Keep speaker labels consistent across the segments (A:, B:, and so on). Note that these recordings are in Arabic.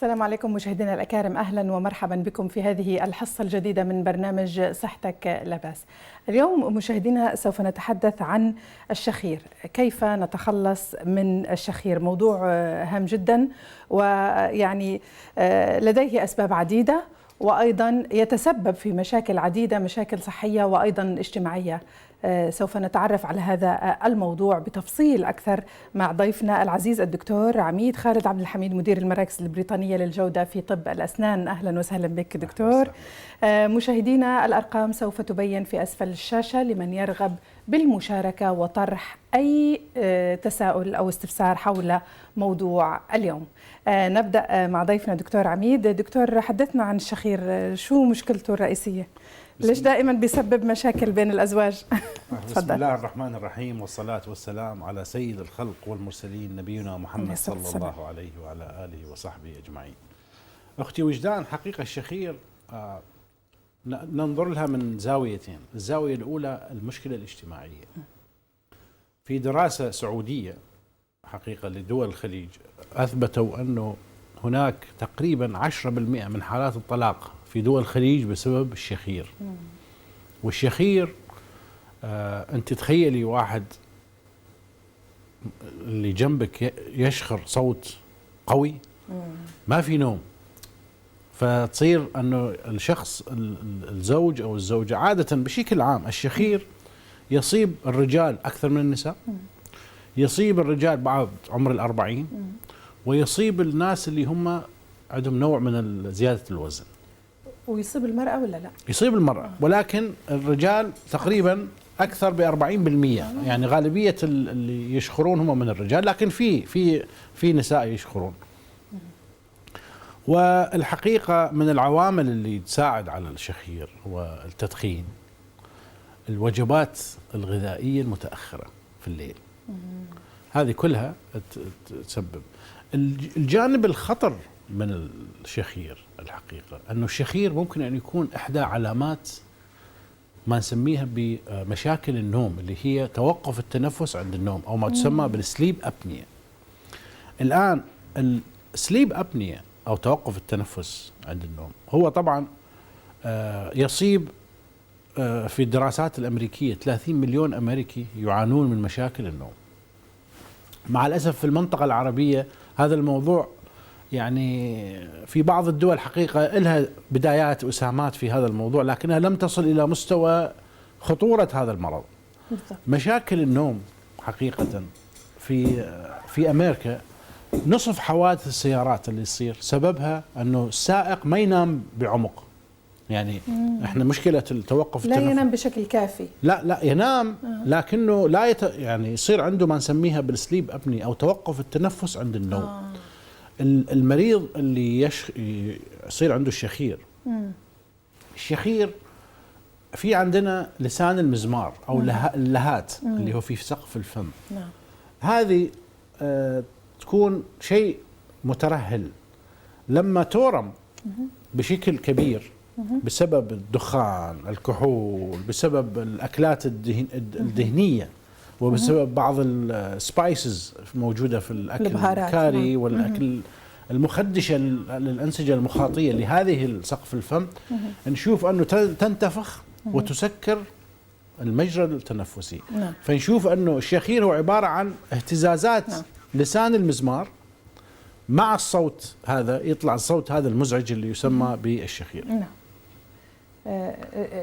A: السلام عليكم مشاهدينا الأكارم، أهلا ومرحبا بكم في هذه الحصة الجديدة من برنامج صحتك لا بأس. اليوم مشاهدينا سوف نتحدث عن الشخير، كيف نتخلص من الشخير. موضوع هام جدا، ويعني لديه أسباب عديدة، وأيضا يتسبب في مشاكل عديدة، مشاكل صحية وأيضا اجتماعية. سوف نتعرف على هذا الموضوع بتفصيل أكثر مع ضيفنا العزيز الدكتور عميد خالد عبد الحميد، مدير المراكز البريطانية للجودة في طب الأسنان. أهلا وسهلا بك دكتور. مشاهدينا، الأرقام سوف تبين في أسفل الشاشة لمن يرغب بالمشاركة وطرح أي تساؤل أو استفسار حول موضوع اليوم. نبدأ مع ضيفنا دكتور عميد. دكتور، حدثنا عن الشخير، شو مشكلته الرئيسية؟ ليش دائما بيسبب مشاكل بين الأزواج؟
B: بسم الله الرحمن الرحيم، والصلاة والسلام على سيد الخلق والمرسلين نبينا محمد صلى الله عليه وعلى آله وصحبه أجمعين. أختي وجدان، حقيقة الشخير ننظر لها من زاويتين. الزاوية الأولى المشكلة الاجتماعية. في دراسة سعودية حقيقة لدول الخليج أثبتوا أنه هناك تقريبا 10% من حالات الطلاق في دول الخليج بسبب الشخير. والشخير أنت تخيلي واحد اللي جنبك يشخر صوت قوي، ما في نوم، فتصير أنه الشخص الزوج أو الزوجة عادة بشكل عام الشخير يصيب الرجال أكثر من النساء، يصيب الرجال بعد عمر 40، ويصيب الناس اللي هم عندهم نوع من زيادة الوزن.
A: ويصيب المرأة ولا لا؟ يصيب
B: المرأة، ولكن الرجال تقريبا أكثر ب40%، يعني غالبية اللي يشخرون هم من الرجال، لكن في نساء يشخرون. والحقيقة من العوامل اللي تساعد على الشخير والتدخين الوجبات الغذائية المتأخرة في الليل، هذه كلها تسبب. الجانب الخطر من الشخير الحقيقة أنه الشخير ممكن أن يكون إحدى علامات ما نسميها بمشاكل النوم، اللي هي توقف التنفس عند النوم، أو ما تسمى بالسليب أبنية. الآن السليب أبنية أو توقف التنفس عند النوم هو طبعا يصيب في الدراسات الأمريكية 30 مليون أمريكي يعانون من مشاكل النوم. مع الأسف في المنطقة العربية هذا الموضوع يعني في بعض الدول حقيقة لها بدايات وإسهامات في هذا الموضوع، لكنها لم تصل إلى مستوى خطورة هذا المرض. مشاكل النوم حقيقة في أمريكا نصف حوادث السيارات اللي تصير سببها أنه السائق ما ينام بعمق. يعني احنا مشكلة التوقف
A: لا ينام بشكل كافي،
B: لا ينام، لكنه لا يعني يصير عنده ما نسميها بالسليب أبني أو توقف التنفس عند النوم. المريض اللي يصير عنده الشخير، الشخير في عندنا لسان المزمار أو اللهات اللي هو في سقف الفم. هذه تكون شيء مترهل لما تورم بشكل كبير بسبب الدخان، الكحول، بسبب الأكلات الدهنية، وبسبب بعض السبايسز موجودة في الأكل، الكاري والأكل المخدشة للأنسجة المخاطية لهذه سقف الفم، نشوف أنه تنتفخ وتسكر المجرى التنفسي. فنشوف أنه الشخير هو عبارة عن اهتزازات لسان المزمار مع الصوت هذا، يطلع الصوت هذا المزعج اللي يسمى بالشخير.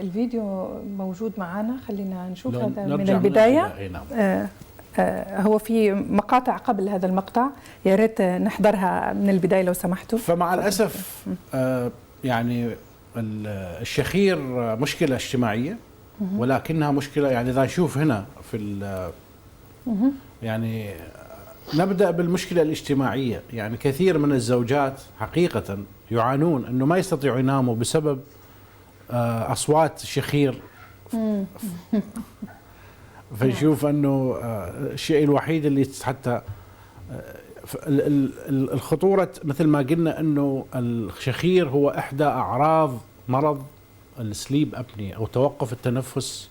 A: الفيديو موجود معنا، خلينا نشوف هذا من البداية. هو في مقاطع قبل هذا المقطع، يا ريت نحضرها من البداية لو سمحتوا.
B: فمع الأسف يعني الشخير مشكلة اجتماعية، ولكنها مشكلة، يعني إذا نشوف هنا في يعني نبدأ بالمشكلة الاجتماعية. يعني كثير من الزوجات حقيقة يعانون أنه ما يستطيعوا يناموا بسبب أصوات الشخير. فنشوف أنه الشيء الوحيد اللي حتى الخطورة مثل ما قلنا أنه الشخير هو إحدى أعراض مرض السليب أبني أو توقف التنفس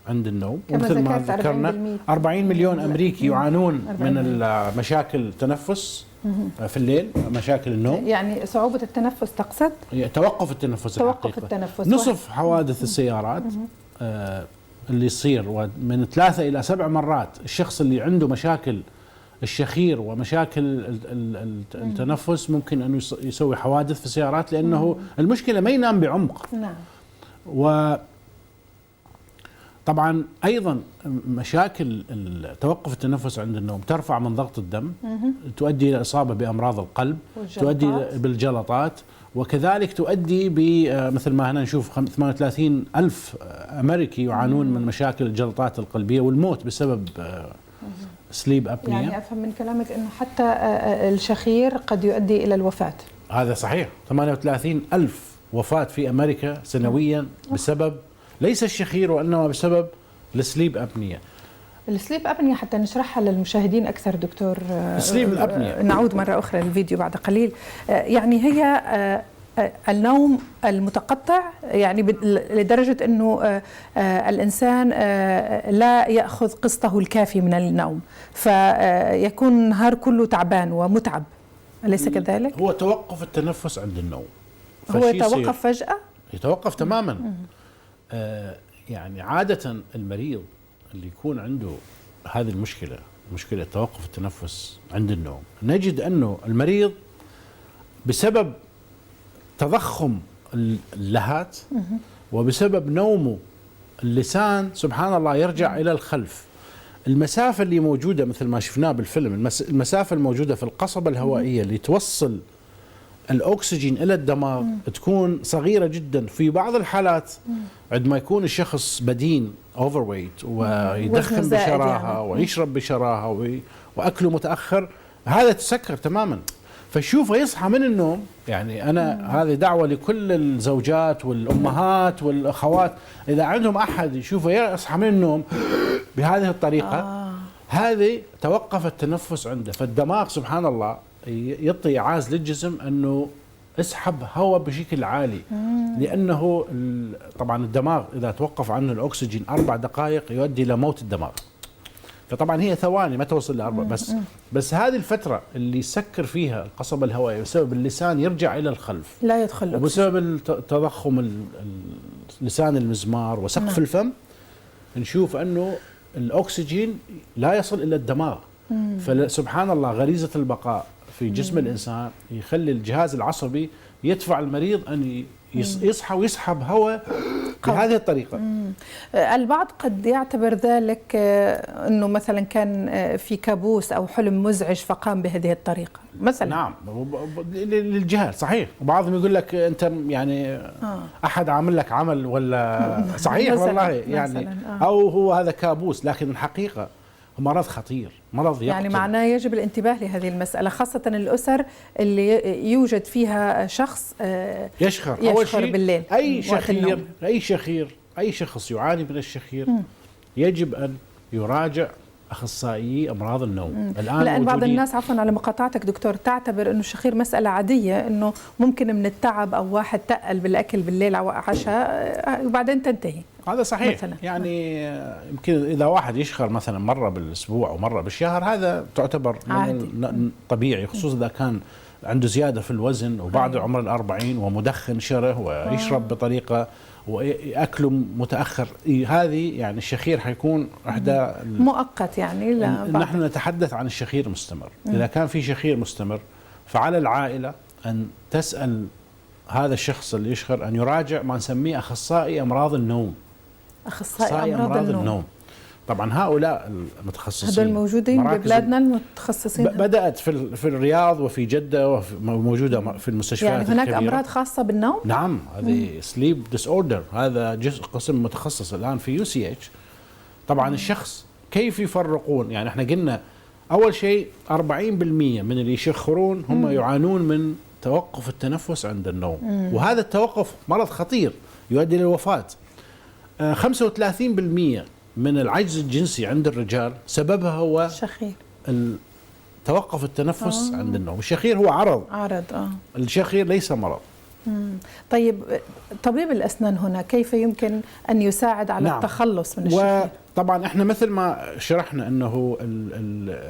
B: عند النوم. ومثل ما ذكرنا 40 مليون أمريكي يعانون من مشاكل التنفس في الليل، مشاكل النوم،
A: يعني صعوبة التنفس تقصد؟
B: توقف التنفس.
A: توقف
B: الحقيقة.
A: التنفس
B: نصف حوادث السيارات اللي يصير من 3 إلى 7 مرات الشخص اللي عنده مشاكل الشخير ومشاكل التنفس ممكن أنه يسوي حوادث في السيارات، لأنه المشكلة ما ينام بعمق.
A: نعم.
B: طبعا ايضا مشاكل توقف التنفس عند النوم ترفع من ضغط الدم، تؤدي الى اصابه بامراض القلب، تؤدي بالجلطات، وكذلك تؤدي مثل ما هنا نشوف 38 ألف أمريكي يعانون من مشاكل الجلطات القلبية والموت بسبب سليب أبنية.
A: يعني أفهم من كلامك أنه حتى الشخير قد يؤدي إلى الوفاة.
B: هذا صحيح، 38 ألف وفاة في أمريكا سنويا بسبب ليس الشخير وإنما بسبب السليب أبنية.
A: السليب أبنية حتى نشرحها للمشاهدين أكثر دكتور.
B: السليب الأبنية
A: نعود مرة أخرى للفيديو بعد قليل. يعني هي النوم المتقطع، يعني لدرجة أنه الإنسان لا يأخذ قسطه الكافي من النوم، فيكون النهار كله تعبان ومتعب، أليس كذلك؟
B: هو توقف التنفس عند النوم.
A: هو يتوقف فجأة؟
B: يتوقف تماما. يعني عادة المريض اللي يكون عنده هذه المشكلة، مشكلة توقف التنفس عند النوم، نجد أنه المريض بسبب تضخم اللهات وبسبب نومه اللسان سبحان الله يرجع إلى الخلف. المسافة اللي موجودة مثل ما شفناه بالفيلم، المسافة الموجودة في القصبة الهوائية اللي توصل الأكسجين إلى الدماغ تكون صغيرة جدا. في بعض الحالات عندما يكون الشخص بدين overweight ويدخن بشراهة يعني. ويشرب بشراهة وأكله متأخر، هذا تسكر تماما. فشوفه يصحى من النوم، يعني أنا هذه دعوة لكل الزوجات والأمهات والأخوات، إذا عندهم أحد يشوفه يصحى من النوم بهذه الطريقة هذه توقف التنفس عنده. فالدماغ سبحان الله يعطي إعاز للجسم أنه اسحب هواء بشكل عالي، لأنه طبعا الدماغ إذا توقف عنه الأكسجين 4 دقائق يؤدي إلى موت الدماغ. فطبعا هي ثواني ما توصل ل4 بس هذه الفترة اللي يسكر فيها القصبة الهوائية بسبب اللسان يرجع إلى الخلف،
A: لا يدخل،
B: وبسبب تضخم لسان المزمار وسقف الفم نشوف أنه الأكسجين لا يصل إلى الدماغ. فسبحان الله غريزة البقاء في جسم الإنسان يخلي الجهاز العصبي يدفع المريض أن يصحى ويسحب هواء بهذه الطريقة.
A: البعض قد يعتبر ذلك أنه مثلا كان في كابوس أو حلم مزعج فقام بهذه الطريقة مثلا.
B: نعم، للجهل صحيح. وبعضهم يقول لك أنت يعني أحد عامل لك عمل ولا صحيح والله يعني أو هو هذا كابوس، لكن الحقيقة مرض خطير، مرض يقتل.
A: يعني معناه يجب الانتباه لهذه المسألة، خاصة الأسر اللي يوجد فيها شخص يشخر بالليل.
B: أي شخص يعاني من الشخير يجب أن يراجع أخصائي أمراض النوم. الآن
A: لأن بعض الناس، عفوا على مقاطعتك دكتور، تعتبر أنه الشخير مسألة عادية، أنه ممكن من التعب أو واحد تقل بالأكل بالليل أو عشاء وبعدين تنتهي.
B: هذا صحيح مثلاً. يعني يمكن إذا واحد يشخر مثلا مرة بالأسبوع أو مرة بالشهر هذا تعتبر طبيعي، خصوصا إذا كان عنده زيادة في الوزن وبعد عمر 40 ومدخن شره ويشرب بطريقة وأكله متأخر. هذه يعني الشخير حيكون إحدى
A: مؤقت يعني. لا
B: نحن نتحدث عن الشخير المستمر. إذا كان في شخير مستمر فعلى العائلة أن تسأل هذا الشخص اللي يشخر أن يراجع ما نسميه أخصائي أمراض النوم.
A: أخصائي أمراض النوم.
B: طبعا هؤلاء المتخصصين
A: هذول موجودين ببلادنا المتخصصين.
B: بدأت في الرياض وفي جدة وموجودة في المستشفيات
A: يعني هناك
B: الكبيرة.
A: أمراض خاصة بالنوم؟
B: نعم، هذه سليب ديس اوردر، هذا قسم متخصص الآن في UCH. طبعا الشخص كيف يفرقون؟ يعني احنا قلنا أول شيء 40% من اللي يشخرون هم يعانون من توقف التنفس عند النوم، وهذا التوقف مرض خطير يؤدي للوفاة. 35% من العجز الجنسي عند الرجال سببها هو
A: شخير،
B: توقف التنفس عند النوم. الشخير هو عرض.
A: الشخير ليس مرض. طيب طبيب الأسنان هنا كيف يمكن أن يساعد على التخلص من الشخير؟
B: وطبعا احنا مثل ما شرحنا أنه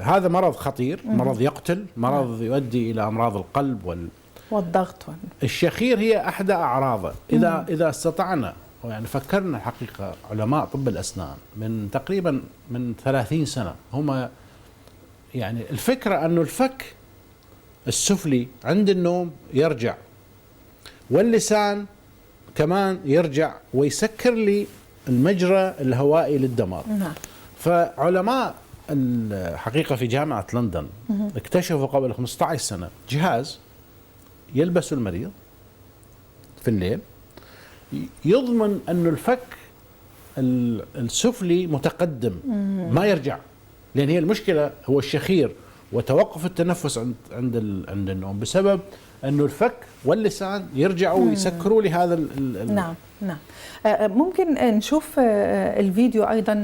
B: هذا مرض خطير، مرض يقتل، مرض يؤدي إلى أمراض القلب
A: والضغط.
B: الشخير هي أحدى أعراضه. إذا استطعنا يعني فكرنا حقيقة علماء طب الأسنان من تقريبا من 30 سنة هم يعني الفكرة أنه الفك السفلي عند النوم يرجع واللسان كمان يرجع ويسكر لي المجرى الهوائي للدماغ. فعلماء الحقيقة في جامعة لندن اكتشفوا قبل 15 سنة جهاز يلبسه المريض في الليل يضمن أن الفك السفلي متقدم ما يرجع، لأن هي المشكلة هو الشخير وتوقف التنفس عند النوم بسبب أنه الفك واللسان يرجعوا ويسكروا لهذا
A: نعم. ممكن نشوف الفيديو أيضا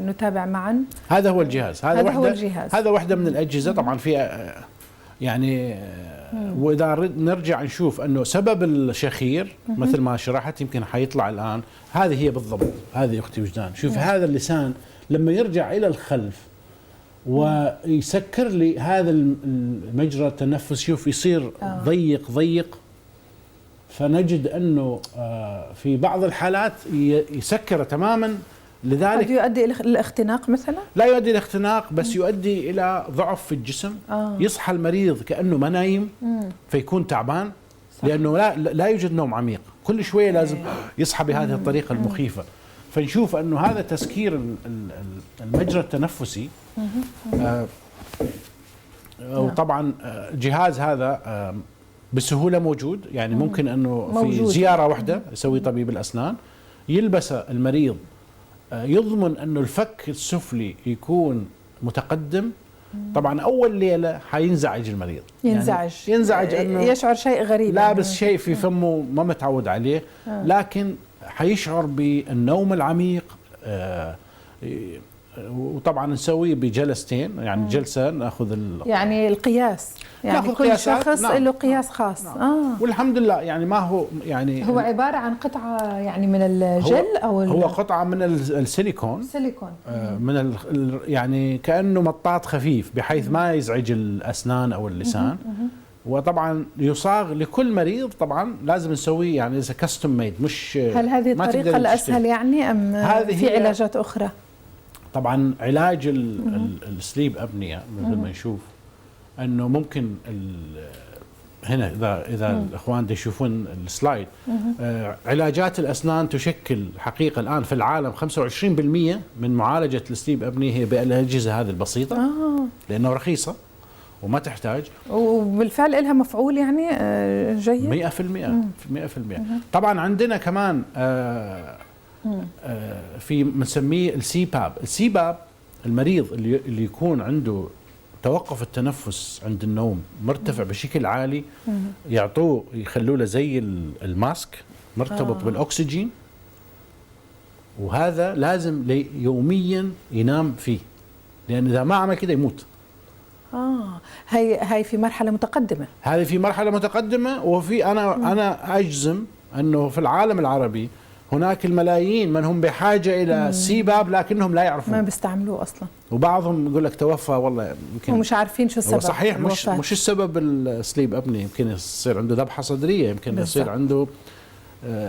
A: نتابع معا.
B: هذا هو الجهاز. هذا واحدة من الأجهزة طبعا فيها يعني وإذا نرجع نشوف أنه سبب الشخير مثل ما شرحت يمكن حيطلع الآن. هذه هي بالضبط، هذه أختي وجدان. شوف هذا اللسان لما يرجع إلى الخلف ويسكر لي هذا المجرى التنفس، شوف يصير ضيق فنجد أنه في بعض الحالات يسكر تماما. لذلك
A: قد يؤدي إلى الاختناق مثلا؟
B: لا يؤدي إلى الاختناق، بس يؤدي إلى ضعف في الجسم. يصحى المريض كأنه ما نايم فيكون تعبان، لأنه لا يوجد نوم عميق، كل شوية لازم يصحى بهذه الطريقة المخيفة. فنشوف أنه هذا تسكير المجرى التنفسي. وطبعا الجهاز هذا بسهولة موجود، يعني ممكن أنه في زيارة واحدة يسوي طبيب الأسنان يلبس المريض، يضمن أنه الفك السفلي يكون متقدم. طبعا أول ليلة حينزعج المريض، ينزعج أنه
A: يشعر شيء غريب،
B: لابس شيء في فمه ما متعود عليه، لكن حيشعر بالنوم العميق. وطبعا نسويه بجلستين، يعني جلسة ناخذ
A: يعني القياس، يعني كل شخص له قياس خاص.
B: والحمد لله يعني ما هو يعني
A: هو عبارة عن قطعة يعني من الجل
B: هو قطعة من السيليكون من يعني كأنه مطاط خفيف بحيث ما يزعج الأسنان أو اللسان. وطبعا يصاغ لكل مريض، طبعا لازم نسويه يعني إذا كاستم ميد. مش
A: هل هذه الطريقة الأسهل يعني أم في علاجات أخرى؟
B: طبعا علاج السليب أبنية مثل ما نشوف أنه ممكن هنا إذا الإخوان يشوفون السلايد، علاجات الأسنان تشكل حقيقة الآن في العالم 25% من معالجة السليب أبنية هي بالأجهزة هذه البسيطة، لأنه رخيصة وما تحتاج،
A: وبالفعل لها مفعول يعني جيد
B: 100%. طبعا عندنا كمان في بنسميه السيباب المريض اللي يكون عنده توقف التنفس عند النوم مرتفع بشكل عالي، يعطوه يخلوه له زي الماسك مرتبط بالأكسجين، وهذا لازم يوميا ينام فيه، لأن إذا ما عمل كده يموت.
A: هاي في مرحلة متقدمة.
B: هذه في مرحلة متقدمة. وفي أنا أجزم أنه في العالم العربي هناك الملايين من هم بحاجة إلى السيباب لكنهم لا يعرفون،
A: ما بيستعملوه أصلا،
B: وبعضهم يقول لك توفى والله يمكن
A: ومش عارفين شو السبب.
B: صحيح، مش السبب السليب أبني، يمكن يصير عنده ذبحة صدرية، يمكن يصير عنده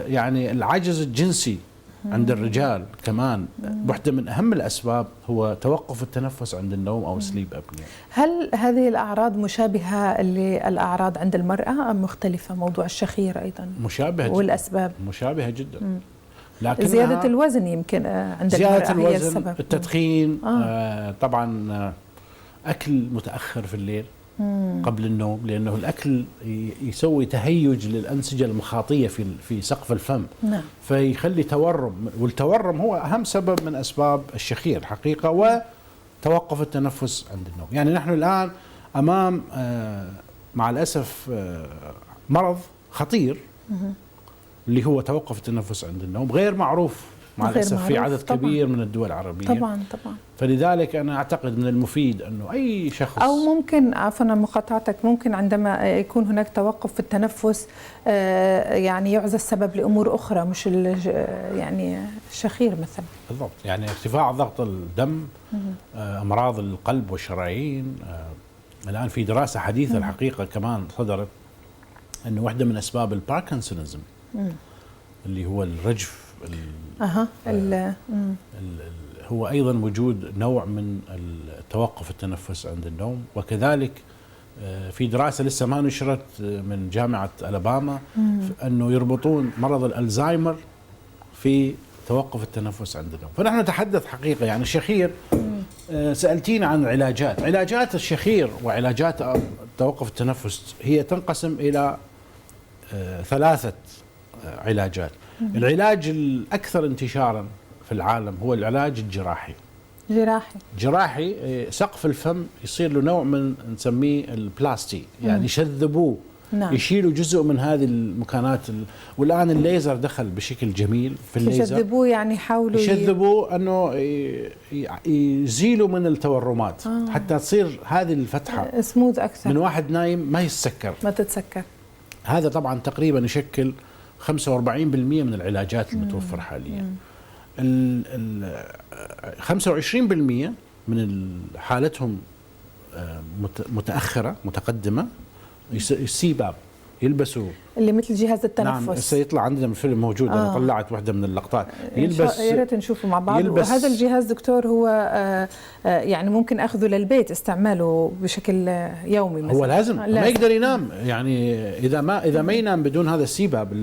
B: يعني العجز الجنسي عند الرجال كمان. واحدة من أهم الأسباب هو توقف التنفس عند النوم أو سليب أبنية.
A: هل هذه الأعراض مشابهة للأعراض عند المرأة أم مختلفة؟ موضوع الشخير أيضا
B: مشابهة جدا،
A: والأسباب
B: مشابهة جدا. لكن
A: زيادة الوزن يمكن عند المرأة هي السبب.
B: التدخين، طبعا أكل متأخر في الليل قبل النوم، لأنه الأكل يسوي تهيج للأنسجة المخاطية في سقف الفم، فيخلي تورم، والتورم هو أهم سبب من أسباب الشخير حقيقة، وتوقف التنفس عند النوم. يعني نحن الآن أمام مع الأسف مرض خطير اللي هو توقف التنفس عند النوم، غير معروف مع الاسف في
A: معروف.
B: عدد
A: طبعاً.
B: كبير من الدول العربيه.
A: طبعا.
B: فلذلك انا اعتقد من المفيد انه اي شخص،
A: او ممكن، عفوا مقاطعتك، ممكن عندما يكون هناك توقف في التنفس يعني يعزى السبب لامور اخرى مش يعني الشخير مثلا.
B: بالضبط، يعني ارتفاع ضغط الدم، امراض القلب والشرايين. الان في دراسه حديثه الحقيقه كمان صدرت انه واحده من اسباب الباركنسونيزم اللي هو الرجف هو ايضا وجود نوع من التوقف التنفس عند النوم. وكذلك في دراسه لسه ما نشرت من جامعه الاباما انه يربطون مرض الالزهايمر في توقف التنفس عند النوم. فنحن نتحدث حقيقه يعني الشخير. سالتينا عن علاجات الشخير وعلاجات توقف التنفس هي تنقسم الى 3 علاجات. العلاج الاكثر انتشارا في العالم هو العلاج الجراحي. جراحي سقف الفم يصير له نوع من نسميه البلاستي، يعني يشذبوه. نعم. يشيلوا جزء من هذه المكانات والان الليزر دخل بشكل جميل في الليزر.
A: يشذبوه يعني يحاولوا
B: يشذبوه انه يزيلوا من التورمات حتى تصير هذه الفتحه
A: سموث اكثر،
B: من واحد نايم ما تتسكر. هذا طبعا تقريبا يشكل 45% من العلاجات المتوفر حاليا. 25% من حالتهم متأخرة متقدمة السيباب يلبسوا
A: اللي مثل جهاز التنفس.
B: نعم، سيطلع عندنا من فيلم موجود. انا طلعت واحده من اللقطات.
A: يلبس، يا ريت نشوفه مع بعض. وهذا الجهاز دكتور هو يعني ممكن اخذه للبيت استعماله بشكل يومي مثلا.
B: هو لازم ما يقدر ينام، يعني اذا ما ينام بدون هذا السيباب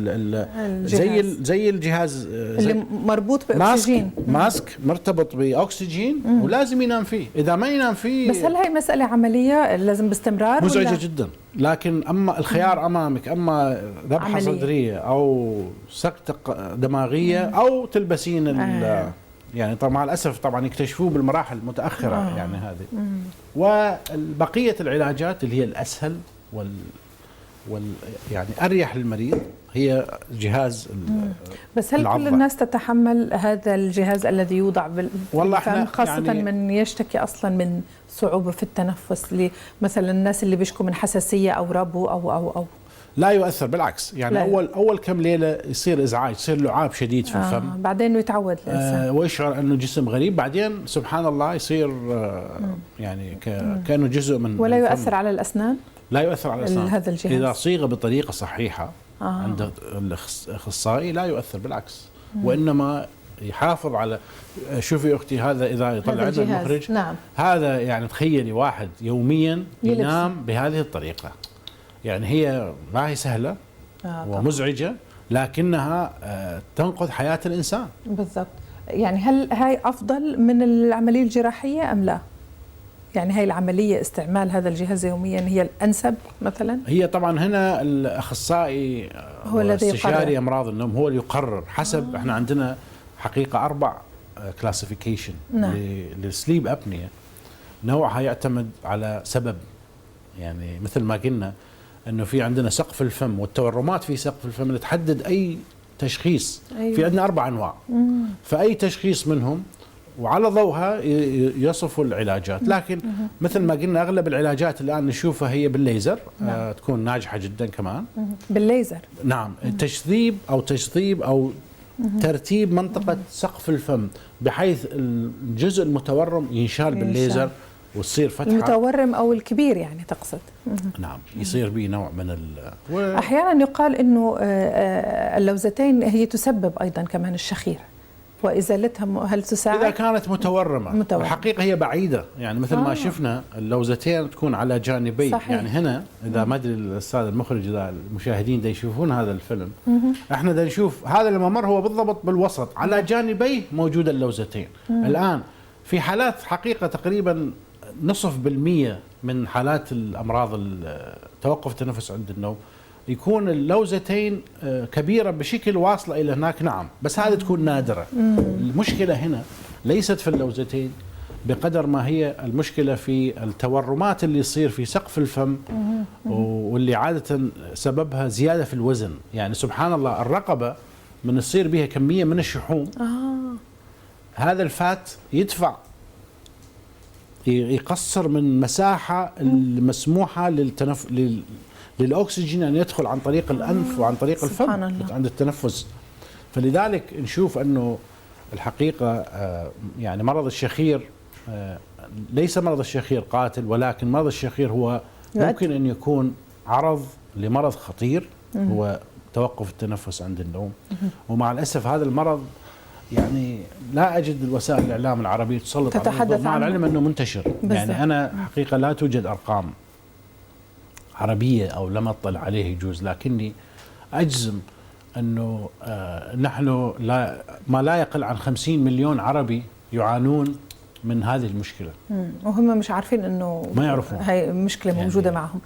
B: زي الجهاز
A: اللي مربوط باكسجين،
B: ماسك مرتبط باكسجين ولازم ينام فيه. اذا ما ينام فيه
A: بس هل هي مساله عمليه لازم باستمرار؟
B: مزعجه جدا. لكن اما الخيار امامك، اما ذبحه صدريه او سكته دماغيه او تلبسين يعني طبعا مع الاسف طبعا يكتشفوه بالمراحل المتاخره يعني هذه. وبقيه العلاجات اللي هي الاسهل يعني اريح للمريض هي جهاز
A: بس هل كل الناس تتحمل هذا الجهاز الذي يوضع بالفم، خاصة يعني من يشتكي أصلا من صعوبة في التنفس، مثلا الناس اللي بيشكوا من حساسية أو ربو أو
B: لا يؤثر، بالعكس يعني لا. أول كم ليلة يصير إزعاج، يصير لعاب شديد في الفم،
A: بعدين يتعود الإنسان
B: ويشعر أنه جسم غريب، بعدين سبحان الله يصير يعني كأنه جزء من
A: ولا يؤثر على الأسنان؟
B: لا يؤثر على الأسنان
A: هذا الجهاز
B: إذا صيغ بطريقة صحيحة عند الأخصائي لا يؤثر، بالعكس وإنما يحافظ على. شوفي أختي، هذا إذا يطلع لنا المخرج
A: نعم.
B: هذا يعني تخيلي واحد يوميا ينام بهذه الطريقة، يعني هي ما هي سهلة ومزعجة لكنها تنقذ حياة الإنسان.
A: بالضبط. يعني هل هاي أفضل من العملية الجراحية أم لا؟ يعني هاي العملية استعمال هذا الجهاز يوميا هي الأنسب مثلا؟ هي
B: طبعا هنا الأخصائي
A: هو الذي
B: استشاري أمراض النوم هو اللي يقرر حسب. احنا عندنا حقيقة 4 كلاسيفيكيشن للسليب أبنية. نوعها يعتمد على سبب، يعني مثل ما قلنا انه في عندنا سقف الفم والتورمات في سقف الفم اللي تحدد اي تشخيص. أيوة. في عندنا 4 أنواع. فاي تشخيص منهم وعلى ضوءها يصفوا العلاجات. لكن مثل ما قلنا اغلب العلاجات الان نشوفها هي بالليزر. تكون ناجحه جدا كمان
A: بالليزر.
B: نعم. تشذيب او ترتيب منطقه سقف الفم بحيث الجزء المتورم ينشال بالليزر وتصير فتحه.
A: المتورم او الكبير يعني تقصد؟
B: نعم، يصير به نوع من
A: احيانا يقال انه اللوزتين هي تسبب ايضا كمان الشخير وازالتها هل تساعد؟
B: اذا كانت متورمه. الحقيقه هي بعيده، يعني مثل ما شفنا اللوزتين تكون على جانبي. صحيح. يعني هنا اذا ما ادري الاستاذ المخرج اذا المشاهدين دا يشوفون هذا الفيلم، احنا دا نشوف هذا الممر هو بالضبط بالوسط على جانبيه موجوده اللوزتين. الان في حالات حقيقه تقريبا نصف بالمية من حالات الامراض توقف التنفس عند النوم يكون اللوزتين كبيرة بشكل واصلة إلى هناك. نعم، بس هذه تكون نادرة. المشكلة هنا ليست في اللوزتين بقدر ما هي المشكلة في التورمات اللي يصير في سقف الفم واللي عادة سببها زيادة في الوزن. يعني سبحان الله الرقبة من يصير بها كمية من الشحوم هذا الفات يدفع يقصر من مساحة المسموحة للأكسجين أن يدخل عن طريق الأنف وعن طريق الفم عند التنفس. فلذلك نشوف أنه الحقيقة يعني مرض الشخير ليس مرض الشخير قاتل، ولكن مرض الشخير هو ممكن أن يكون عرض لمرض خطير هو توقف التنفس عند النوم. ومع الأسف هذا المرض يعني لا أجد وسائل الإعلام العربية تسلط عليه، مع العلم أنه منتشر. يعني أنا حقيقة لا توجد أرقام عربية أو لم أطلع عليه يجوز، لكني أجزم أنه نحن ما لا يقل عن 50 مليون عربي يعانون من هذه المشكلة،
A: وهم مش عارفين أنه
B: ما يعرفون
A: هاي مشكلة يعني موجودة معهم.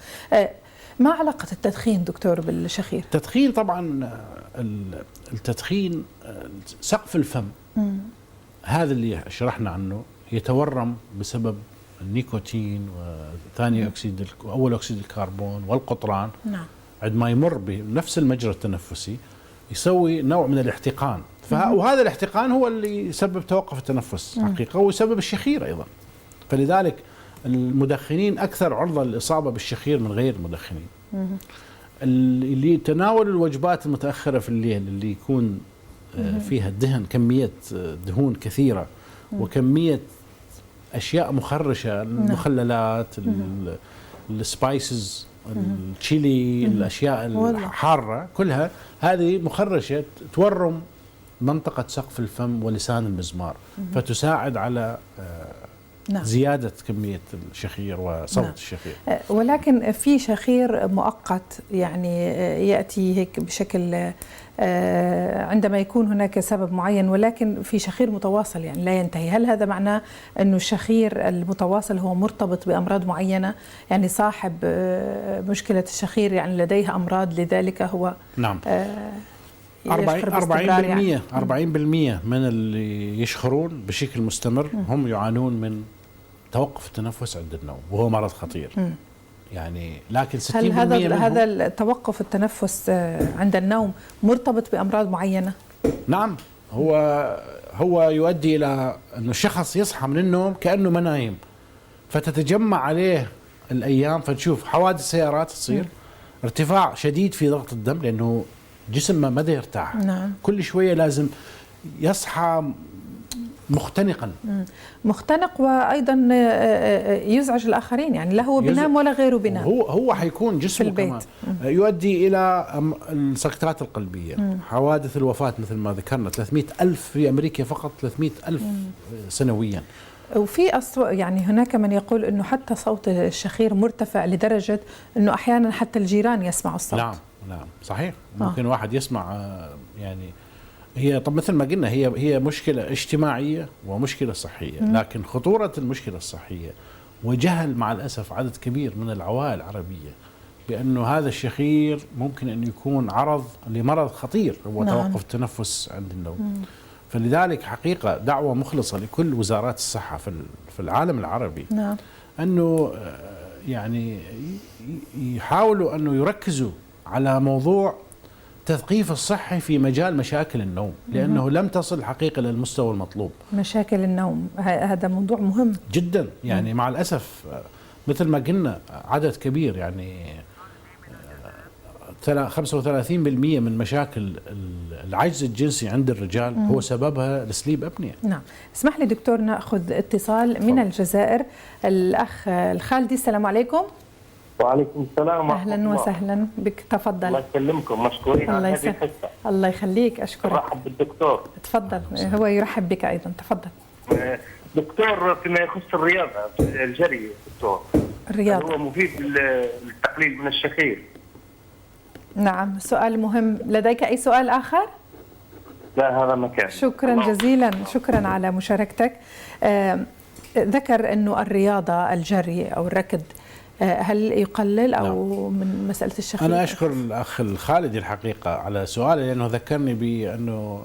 A: ما علاقة التدخين دكتور بالشخير؟
B: التدخين طبعا التدخين سقف الفم هذا اللي شرحنا عنه يتورم بسبب النيكوتين وثاني أكسيد وأول أكسيد الكربون والقطران.
A: نعم.
B: عندما يمر بنفس المجرى التنفسي يسوي نوع من الاحتقان، وهذا الاحتقان هو اللي يسبب توقف التنفس حقيقة، ويسبب الشخير أيضا. فلذلك المدخنين أكثر عرضة للإصابة بالشخير من غير المدخنين. اللي يتناول الوجبات المتأخرة في الليل اللي يكون فيها دهن، كمية دهون كثيرة وكمية أشياء مخرشة، المخللات، السبايسز، التشيلي، الأشياء الحارة، كلها هذه مخرشة تورم منطقة سقف الفم ولسان المزمار، فتساعد على زيادة كمية الشخير وصوت الشخير.
A: ولكن في شخير مؤقت يعني يأتي هيك بشكل عندما يكون هناك سبب معين، ولكن في شخير متواصل يعني لا ينتهي. هل هذا معناه أنه الشخير المتواصل هو مرتبط بأمراض معينة؟ يعني صاحب مشكلة الشخير يعني لديه أمراض لذلك هو
B: نعم 40%
A: يعني
B: 40% من اللي يشخرون بشكل مستمر هم يعانون من توقف التنفس عند النوم، وهو مرض خطير. يعني لكن 60%
A: هل هذا التوقف التنفس عند النوم مرتبط بأمراض معينة؟
B: نعم، هو يؤدي إلى أن الشخص يصحى من النوم كأنه ما نايم، فتتجمع عليه الأيام، فتشوف حوادث سيارات تصير، ارتفاع شديد في ضغط الدم لأنه جسمه ما دا يرتاح.
A: نعم.
B: كل شوية لازم يصحى
A: مختنق وأيضا يزعج الآخرين، يعني لا هو بينام ولا غيره بينام.
B: هو حيكون جسمه كمان يؤدي إلى السكتات القلبية، حوادث الوفاة مثل ما ذكرنا 300,000 في أمريكا فقط، 300,000 سنويا.
A: وفي يعني هناك من يقول أنه حتى صوت الشخير مرتفع لدرجة أنه أحيانا حتى الجيران يسمعوا الصوت.
B: نعم صحيح. ممكن واحد يسمع يعني هي طب مثل ما قلنا هي مشكلة اجتماعية ومشكلة صحية، لكن خطورة المشكلة الصحية وجهل مع الأسف عدد كبير من العوائل العربية بأنه هذا الشخير ممكن أن يكون عرض لمرض خطير هو توقف التنفس عند النوم. فلذلك حقيقة دعوة مخلصة لكل وزارات الصحة في العالم العربي أنه يعني يحاولوا أنه يركزوا على موضوع تثقيف الصحي في مجال مشاكل النوم، لأنه لم تصل الحقيقة للمستوى المطلوب.
A: مشاكل النوم هذا موضوع مهم جدا.
B: يعني مع الأسف مثل ما قلنا عدد كبير، يعني 35% من مشاكل العجز الجنسي عند الرجال هو سببها السليب أبنية.
A: نعم. اسمح لي دكتور نأخذ اتصال من الجزائر. الأخ الخالدي، السلام عليكم.
C: وعليكم السلام.
A: أهلا وسهلا بك، تفضل.
C: الله يسلمكم، مشكورين على هذه الحصة.
A: الله يخليك، أشكرك.
C: أرحب بالدكتور.
A: تفضل. هو يرحب بك أيضا، تفضل.
C: دكتور، فيما يخص الرياضة الجري دكتور،
A: الرياضة
C: هو مفيد للتقليل من الشخير؟
A: نعم، سؤال مهم. لديك أي سؤال آخر؟
C: لا، هذا مكان.
A: شكرا جزيلا، شكرا على مشاركتك. ذكر أنه الرياضة الجري أو الركض هل يقلل أو من مسألة الشخير؟
B: أنا أشكر الأخ الخالدي الحقيقة على سؤاله، لأنه ذكرني بأنه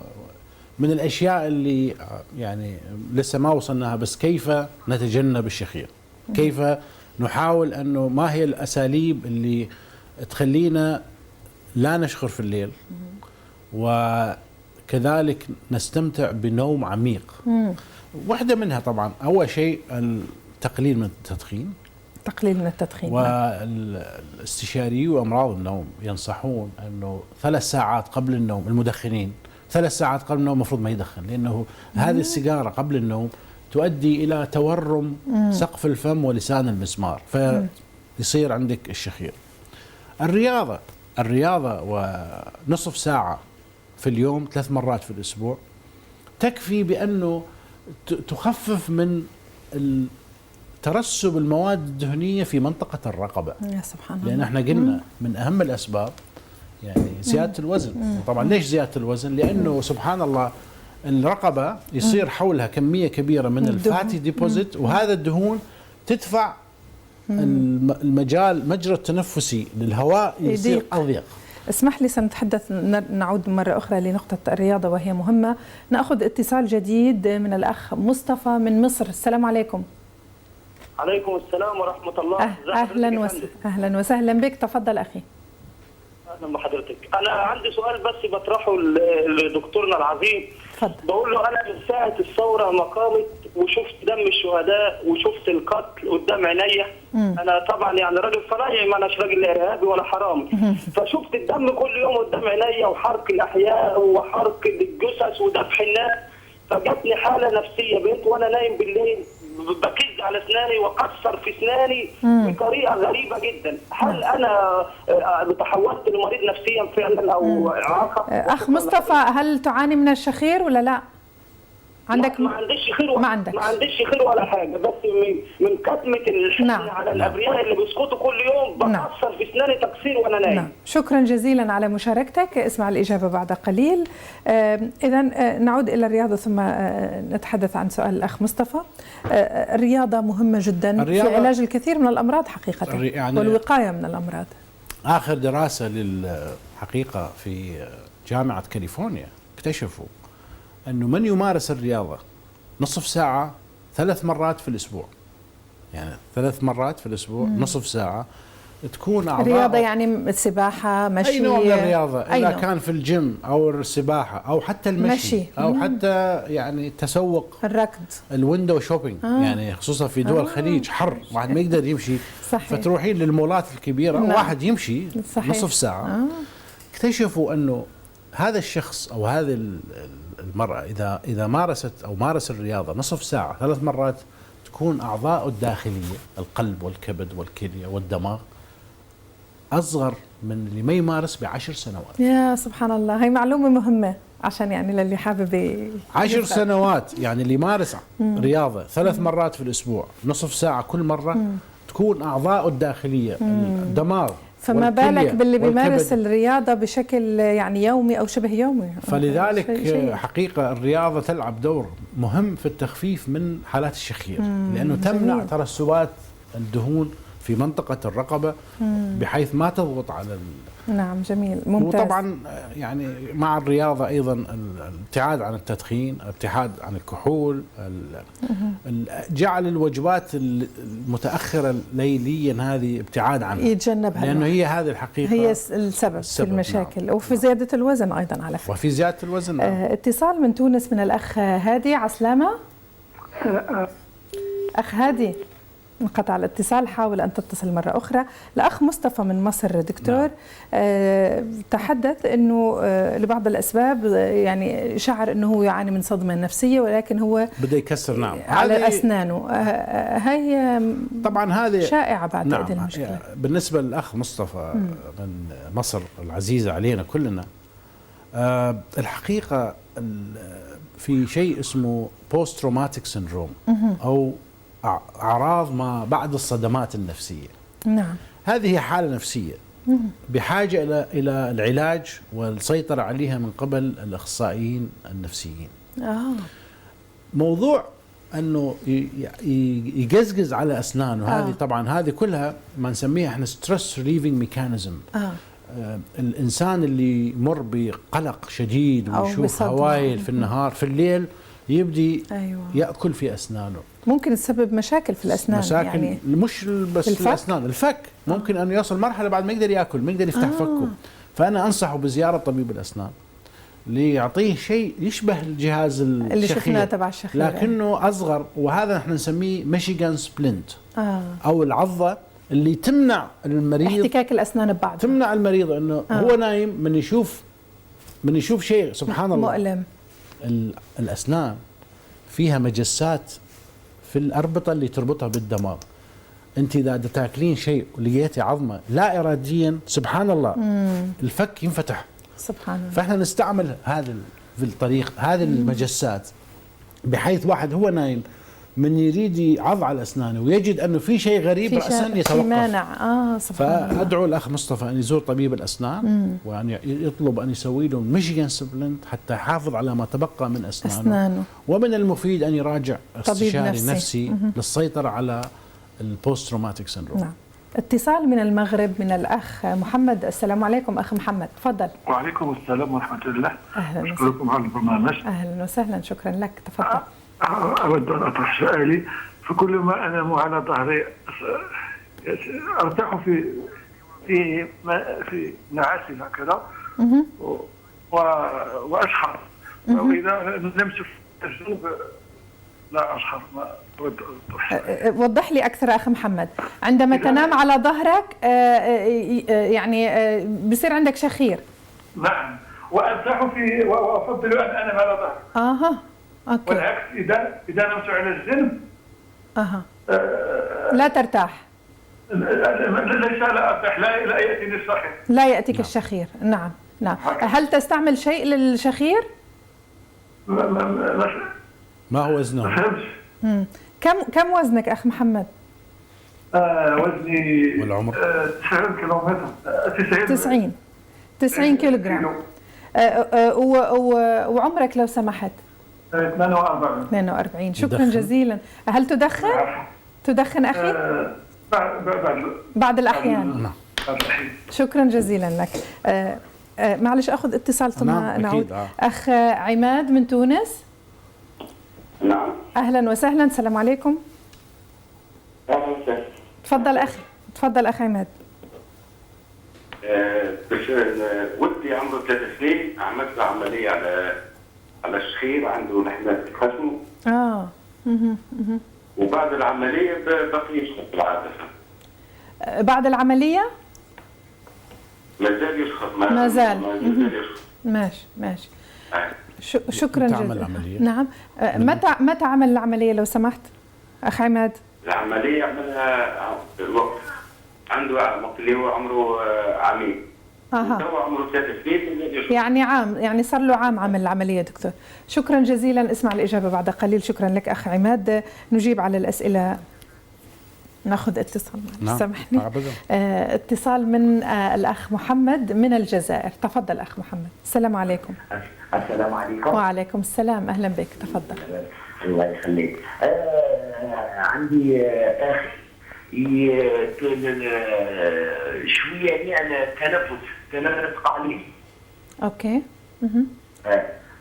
B: من الأشياء اللي يعني لسه ما وصلناها، بس كيف نتجنب الشخير، كيف نحاول أنه ما هي الأساليب اللي تخلينا لا نشخر في الليل، كذلك نستمتع بنوم عميق. واحدة منها طبعا أول شيء التقليل من التدخين.
A: تقليل من التدخين.
B: والاستشاريين وأمراض النوم ينصحون أنه 3 ساعات قبل النوم، المدخنين 3 ساعات قبل النوم المفروض ما يدخن، لأنه هذه السيجارة قبل النوم تؤدي إلى تورم سقف الفم ولسان المسمار، فيصير عندك الشخير. الرياضة ونصف ساعة في اليوم 3 مرات في الأسبوع تكفي بأنه تخفف من ترسب المواد الدهنية في منطقة الرقبة.
A: يا سبحان الله.
B: لأن احنا قلنا من أهم الأسباب يعني زيادة الوزن. طبعا ليش زيادة الوزن؟ لأنه سبحان الله الرقبة يصير حولها كمية كبيرة من الفاتي ديبوزيت، وهذا الدهون تدفع مجرى التنفسي للهواء يصير أضيق.
A: اسمح لي سنتحدث، نعود مرة أخرى لنقطة الرياضة وهي مهمة. نأخذ اتصال جديد من الأخ مصطفى من مصر. السلام عليكم.
C: عليكم السلام ورحمة الله.
A: أهلا وسهلا بك، تفضل أخي.
C: أهلا بحضرتك. أنا عندي سؤال بس بطرحه لدكتورنا العظيم.
A: تفضل.
C: بقول له أنا من ساعة الثورة ما قامت وشفت دم الشهداء وشفت القتل قدام عينيا. أنا طبعا يعني راجل صنايعي، ما أناش راجل إرهابي ولا حرامي. فشفت الدم كل يوم قدام عينيا، وحرق الأحياء وحرق الجثث وذبح الناس. فجاتني حالة نفسية، بقيت وأنا نايم بالليل بكز على اسناني واكسر في اسناني بطريقه غريبه جدا. هل انا تحولت لمريض نفسيا فعلا او اعاقه؟
A: اخ مصطفى، هل تعاني من الشخير ولا لا؟ عندك؟
C: ما عنديش شخير،
A: ما عنديش
C: شخير ولا حاجه، بس من كتمه الحزن على الابرياء اللي بيسقطوا كل يوم بكسر في اسناني تكسير وانا نايم.
A: شكرا جزيلا على مشاركتك، اسمع الاجابه بعد قليل. اذا نعود الى الرياضه ثم نتحدث عن سؤال الاخ مصطفى. الرياضه مهمه جدا في علاج الكثير من الامراض حقيقه، يعني والوقايه من الامراض.
B: اخر دراسه للحقيقه في جامعه كاليفورنيا اكتشفوا أنه من يمارس الرياضة نصف ساعة 3 مرات في الأسبوع، يعني 3 مرات في الأسبوع نصف ساعة، تكون أعضاء
A: الرياضة يعني السباحة، مشي،
B: أي نوع من الرياضة، إذا كان في الجيم أو السباحة أو حتى المشي أو حتى يعني التسوق،
A: الركض،
B: الويندو شوبينج، يعني خصوصا في دول الخليج حر واحد ما يقدر يمشي. صحيح. فتروحين للمولات الكبيرة واحد يمشي نصف ساعة. اكتشفوا أنه هذا الشخص أو هذه المرأة إذا مارس الرياضة نصف ساعة 3 مرات، تكون أعضاء الداخلية القلب والكبد والكلية والدماغ أصغر من اللي ما يمارس ب10 سنوات.
A: يا سبحان الله، هي معلومة مهمة عشان يعني للي حابب
B: 10 سنوات، يعني اللي يمارس رياضة 3 مرات في الأسبوع نصف ساعة كل مرة تكون أعضاء الداخلية الدماغ،
A: فما بالك باللي بيمارس الرياضة بشكل يعني يومي أو شبه يومي.
B: فلذلك حقيقة الرياضة تلعب دور مهم في التخفيف من حالات الشخير، لأنه تمنع ترسبات الدهون في منطقة الرقبة بحيث ما تضغط على
A: نعم، جميل، ممتاز.
B: وطبعا يعني مع الرياضة أيضا الابتعاد عن التدخين، الابتعاد عن الكحول، جعل الوجبات المتأخرة ليليا هذه ابتعاد عنها،
A: يتجنبها،
B: لأنه هي هذه الحقيقة
A: هي السبب في المشاكل. نعم. وفي زيادة الوزن أيضا على فكرة.
B: وفي زيادة الوزن.
A: اتصال من تونس من الأخ هادي. عسلامة أخ هادي، انقطع الاتصال، حاول أن تتصل مرة أخرى. الأخ مصطفى من مصر دكتور تحدث أنه لبعض الأسباب يعني شعر أنه هو يعاني من صدمة نفسية، ولكن هو
B: بدأ يكسر
A: على أسنانه. هي
B: طبعا هذه
A: شائعة بعد هذه المشكلة.
B: بالنسبة للأخ مصطفى من مصر العزيزة علينا كلنا، الحقيقة في شيء اسمه بوست تروماتيك سيندروم أو أعراض ما بعد الصدمات النفسية.
A: نعم.
B: هذه حالة نفسية بحاجة إلى العلاج والسيطرة عليها من قبل الأخصائيين النفسيين. موضوع أنه يقزقز على أسنانه، هذه طبعا هذه كلها ما نسميها احنا ستريس ريليفينج ميكانيزم. الإنسان اللي يمر بقلق شديد ويشوف هوايل في النهار، في الليل يبدي يأكل في أسنانه، ممكن
A: تسبب مشاكل في الأسنان.
B: مشاكل يعني مش بس في الأسنان، الفك ممكن أن يوصل مرحلة بعد ما يقدر يأكل، ما يقدر يفتح فكه. فأنا أنصحه بزيارة طبيب الأسنان ليعطيه شيء يشبه الجهاز
A: اللي شفناه
B: الشخير
A: تبع الشخير،
B: لكنه أصغر، وهذا احنا نسميه ميشيغان سبلنت أو العضة اللي تمنع المريض
A: احتكاك الأسنان ببعض،
B: تمنع المريض أنه هو نايم من يشوف شيء سبحان الله
A: مؤلم.
B: الأسنان فيها مجسات في الأربطة اللي تربطها بالدماغ. أنت إذا تاكلين شيء ولقيتي عظمة لا إراديا سبحان الله الفك ينفتح
A: سبحان الله.
B: فإحنا نستعمل هذا في الطريق هذه المجسات بحيث واحد هو نايم من يريد يعض على أسنانه ويجد أنه في شيء غريب رأسا
A: في
B: يتوقف.
A: مانع. سبحان الله.
B: فأدعو الأخ مصطفى أن يزور طبيب الأسنان وأن يطلب أن يسوي له ميشيغان سبلنت حتى يحافظ على ما تبقى من أسنانه. ومن المفيد أن يراجع استشاري نفسي للسيطرة على البوست تروماتيك سيندروم.
A: نعم. اتصال من المغرب من الأخ محمد. السلام عليكم أخ محمد، تفضل.
D: وعليكم السلام ورحمة الله.
A: أهلا
D: أشكركم على البرنامج.
A: أهلا وسهلا، شكرا لك، تفضل.
D: أود أن أطرح سؤالي. فكل ما أنام على ظهري أرتاح في نعاسي هكذا وأشخر، وإذا نمت في الجنوب لا أشخر.
A: وضح لي أكثر أخ محمد. عندما تنام على ظهرك يعني بصير عندك شخير؟
D: نعم، وأرتاح وأفضل أن أنام على ظهري.
A: أوكي.
D: والعكس إذا نمت على الجنب
A: لا ترتاح.
D: ليس لا أرتاح، لا يأتيني الشخير.
A: لا يأتيك الشخير. نعم. هل تستعمل شيء للشخير؟
B: ما هو وزنه؟
A: كم وزنك أخ محمد؟
D: وزني
B: والعمر
D: 90 كيلومتر. 90
A: كيلوغرام. وعمرك لو سمحت؟
D: 42.
A: شكرا جزيلا. هل تدخن؟ تدخن أخي؟ بعض الأحيان. شكرا جزيلا لك. معلش أخذ اتصال ثم نعود. أخ عماد من تونس.
E: نعم.
A: أهلا وسهلا، السلام عليكم.
E: أهلا وسهلا.
A: تفضل أخي، تفضل أخ عماد.
E: ودي عمره 3 سنين عملت له عملية على الشخير، عنده نحلة خشم. وبعد العملية بقي يشخط بالعادة.
A: بعد العملية؟
E: ما زال يشخط.
A: ما زال ماشي. شكرا جزيلا. نعم. متى عمل العملية لو سمحت أخ عماد؟
E: العملية عملها الوقت عنده وقت اللي هو عمره عامين. هو عمره 3 سنين.
A: يعني عام، يعني صار له عام عمل العملية دكتور. شكرا جزيلا. اسمع الإجابة بعد قليل. شكرا لك أخ عماد. نجيب على الأسئلة. ناخذ اتصال. سامحني. اتصال من الأخ محمد من الجزائر. تفضل أخ محمد. السلام عليكم.
F: السلام عليكم.
A: وعليكم السلام، أهلا بك، تفضل.
F: الله يخليك. عندي أخي شوية يعني تنفس قليل.
A: أوكي.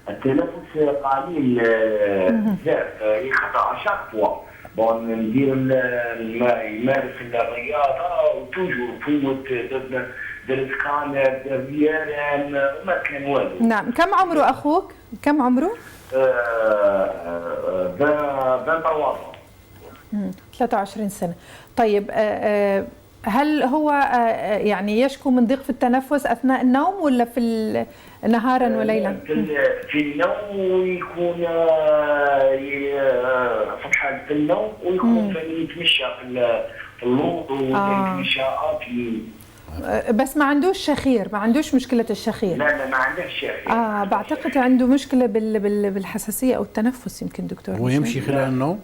F: التنفس قليل بزاف، يخطأ شاك فوا ندير يمارس الرياضة وتوجور فوت درت كان ديالان وما كان والو.
A: نعم. كم عمره أخوك؟ كم عمره؟ 23 سنة. طيب هل هو يعني يشكو من ضيق في التنفس أثناء النوم ولا في نهارا وليلا؟
F: في النوم يكون في حالة النوم ويكون يتمشى في اللوط ويتمشى
A: بس ما عندوش شخير، ما عندوش مشكلة الشخير.
F: لا ما عندوش شخير.
A: بعتقد عنده مشكلة بالحساسية أو التنفس يمكن دكتور.
B: ويمشي خلال النوم؟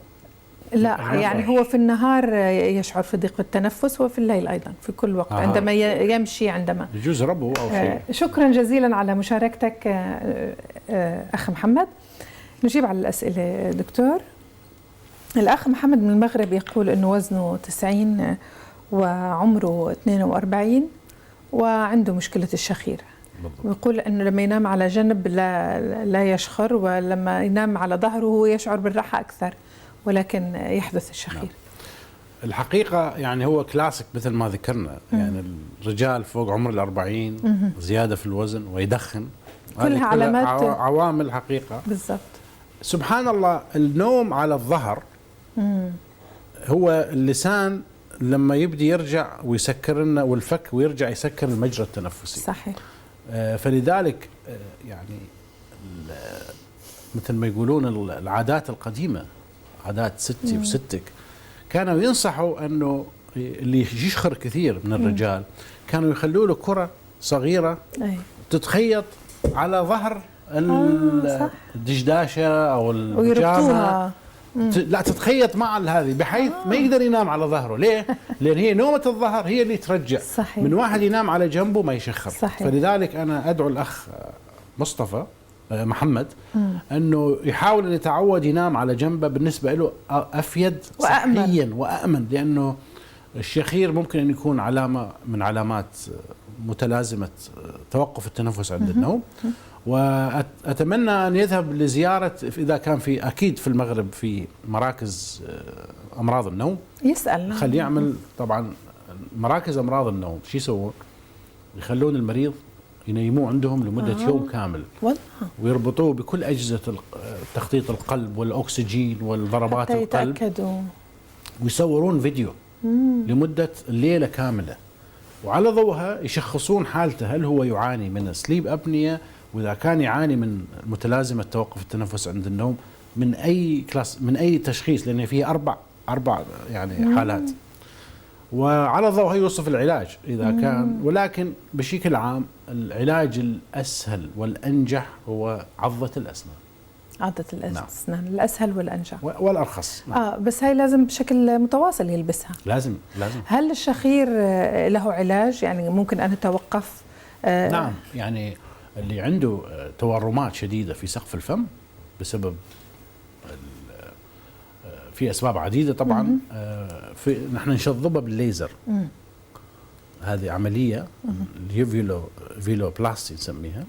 A: لا يعني هو في النهار يشعر في ضيق التنفس وفي الليل أيضا في كل وقت عندما يمشي عندما
B: يجوز ربه أو شيء.
A: شكرا جزيلا على مشاركتك أخ محمد. نجيب على الأسئلة دكتور. الأخ محمد من المغرب يقول أنه وزنه 90 وعمره 42 وعنده مشكلة الشخير. ويقول أنه لما ينام على جنب لا يشخر، ولما ينام على ظهره هو يشعر بالراحة أكثر ولكن يحدث الشخير.
B: الحقيقة يعني هو كلاسيك مثل ما ذكرنا. يعني الرجال فوق عمر 40 زيادة في الوزن ويدخن
A: كلها علامات
B: عوامل حقيقة
A: بالضبط.
B: سبحان الله. النوم على الظهر هو اللسان لما يبدي يرجع ويسكر لنا، والفك ويرجع يسكر المجرى التنفسي.
A: صحيح.
B: فلذلك يعني مثل ما يقولون العادات القديمة، عادات ستي وستك، كانوا ينصحوا أنه اللي يشخر كثير من الرجال كانوا يخلوا له كرة صغيرة تتخيط على ظهر الدشداشة أو البيجامة، لا تتخيط مع هذه بحيث ما يقدر ينام على ظهره. ليه؟ لأن هي نومة الظهر هي اللي ترجع.
A: صحيح.
B: من واحد ينام على جنبه ما يشخر.
A: صحيح.
B: فلذلك أنا أدعو الأخ مصطفى محمد أنه يحاول أن يتعود ينام على جنبه، بالنسبة له أفيد صحيا وأأمن، لأنه الشخير ممكن أن يكون علامة من علامات متلازمة توقف التنفس عند النوم. وأتمنى أن يذهب لزيارة إذا كان في، أكيد في المغرب في مراكز أمراض النوم،
A: يسأل.
B: خليه يعمل. طبعا مراكز أمراض النوم شو يسوون؟ يخلون المريض ينيموه عندهم لمدة يوم كامل، ويربطوه بكل أجهزة تخطيط القلب والأكسجين والضربات القلب،
A: يتأكدوا،
B: ويصورون فيديو لمدة الليلة كاملة، وعلى ضوءها يشخصون حالته، هل هو يعاني من سليب أبنية، وإذا كان يعاني من متلازمة توقف التنفس عند النوم من أي كلاس، من أي تشخيص، لأن فيه أربع يعني حالات، وعلى ضوءها يوصف العلاج إذا كان. ولكن بشكل عام العلاج الأسهل والأنجح هو عضة الأسنان.
A: عضة الأسنان الأسهل والأنجح
B: والأرخص.
A: بس هاي لازم بشكل متواصل يلبسها.
B: لازم.
A: هل الشخير له علاج؟ يعني ممكن أن أتوقف؟
B: نعم، يعني اللي عنده تورمات شديدة في سقف الفم بسبب في أسباب عديدة طبعا. نحن نشظبها بالليزر. هذه عملية اليوفيلو بلاستي نسميها.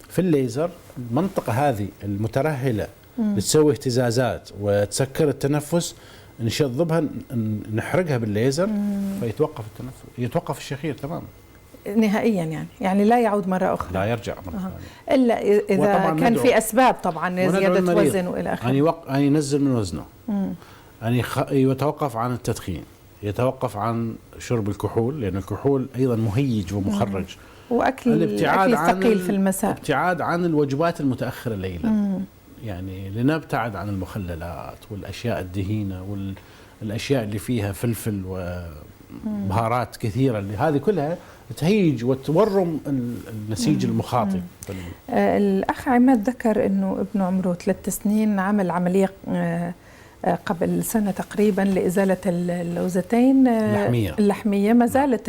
B: في الليزر المنطقة هذه المترهلة بتسوي اهتزازات وتسكر التنفس، نشظبها نحرقها بالليزر فيتوقف التنفس، يتوقف الشخير تماما
A: نهائيا. يعني لا يعود مرة أخرى،
B: لا يرجع مرة ثانية،
A: إلا إذا كان في أسباب طبعا زيادة وزن وإلى آخره.
B: أن ينزل من وزنه، أن يتوقف عن التدخين، يتوقف عن شرب الكحول، لأن الكحول أيضا مهيج ومخرج،
A: وأكل الثقيل في المساء،
B: الابتعاد عن الوجبات المتأخرة ليلا. يعني لنبتعد عن المخللات والأشياء الدهينة والأشياء اللي فيها فلفل وبهارات كثيرة، اللي هذه كلها تهيج وتورم النسيج المخاطي.
A: الأخ عماد ذكر أنه ابنه عمره 3 سنين عمل عملية قبل سنة تقريبا لإزالة اللوزتين اللحمية. ما زالت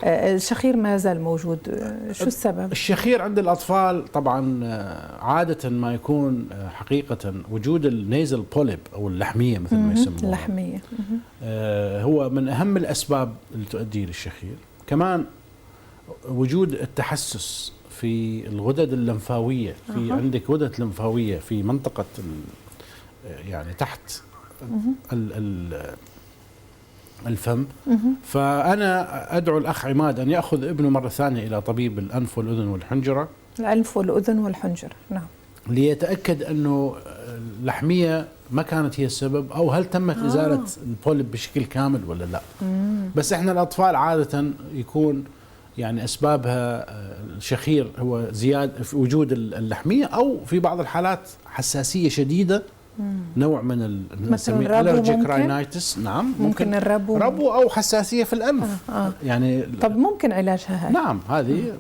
A: الشخير ما زال موجود. شو السبب؟
B: الشخير عند الأطفال طبعا عادة ما يكون حقيقة وجود النيزل بوليب أو اللحمية مثل ما يسمونها،
A: اللحمية
B: هو من أهم الأسباب اللي تؤدي للشخير. كمان وجود التحسس في الغدد اللمفاوية، في عندك غدد لمفاوية في منطقة يعني تحت الفم. فأنا أدعو الأخ عماد أن يأخذ ابنه مرة ثانية إلى طبيب الأنف والأذن والحنجرة.
A: الأنف والأذن والحنجرة، نعم،
B: ليتأكد أنه اللحمية ما كانت هي السبب، أو هل تمت إزالة البوليب بشكل كامل ولا لا. بس إحنا الأطفال عادة يكون يعني أسبابها الشخير هو زيادة في وجود اللحمية، أو في بعض الحالات حساسية شديدة، نوع من
A: مثلا
B: الربو راينايتس. نعم،
A: ممكن الربو
B: أو حساسية في الأنف. يعني
A: طب ممكن علاجها هاي؟
B: نعم، هذه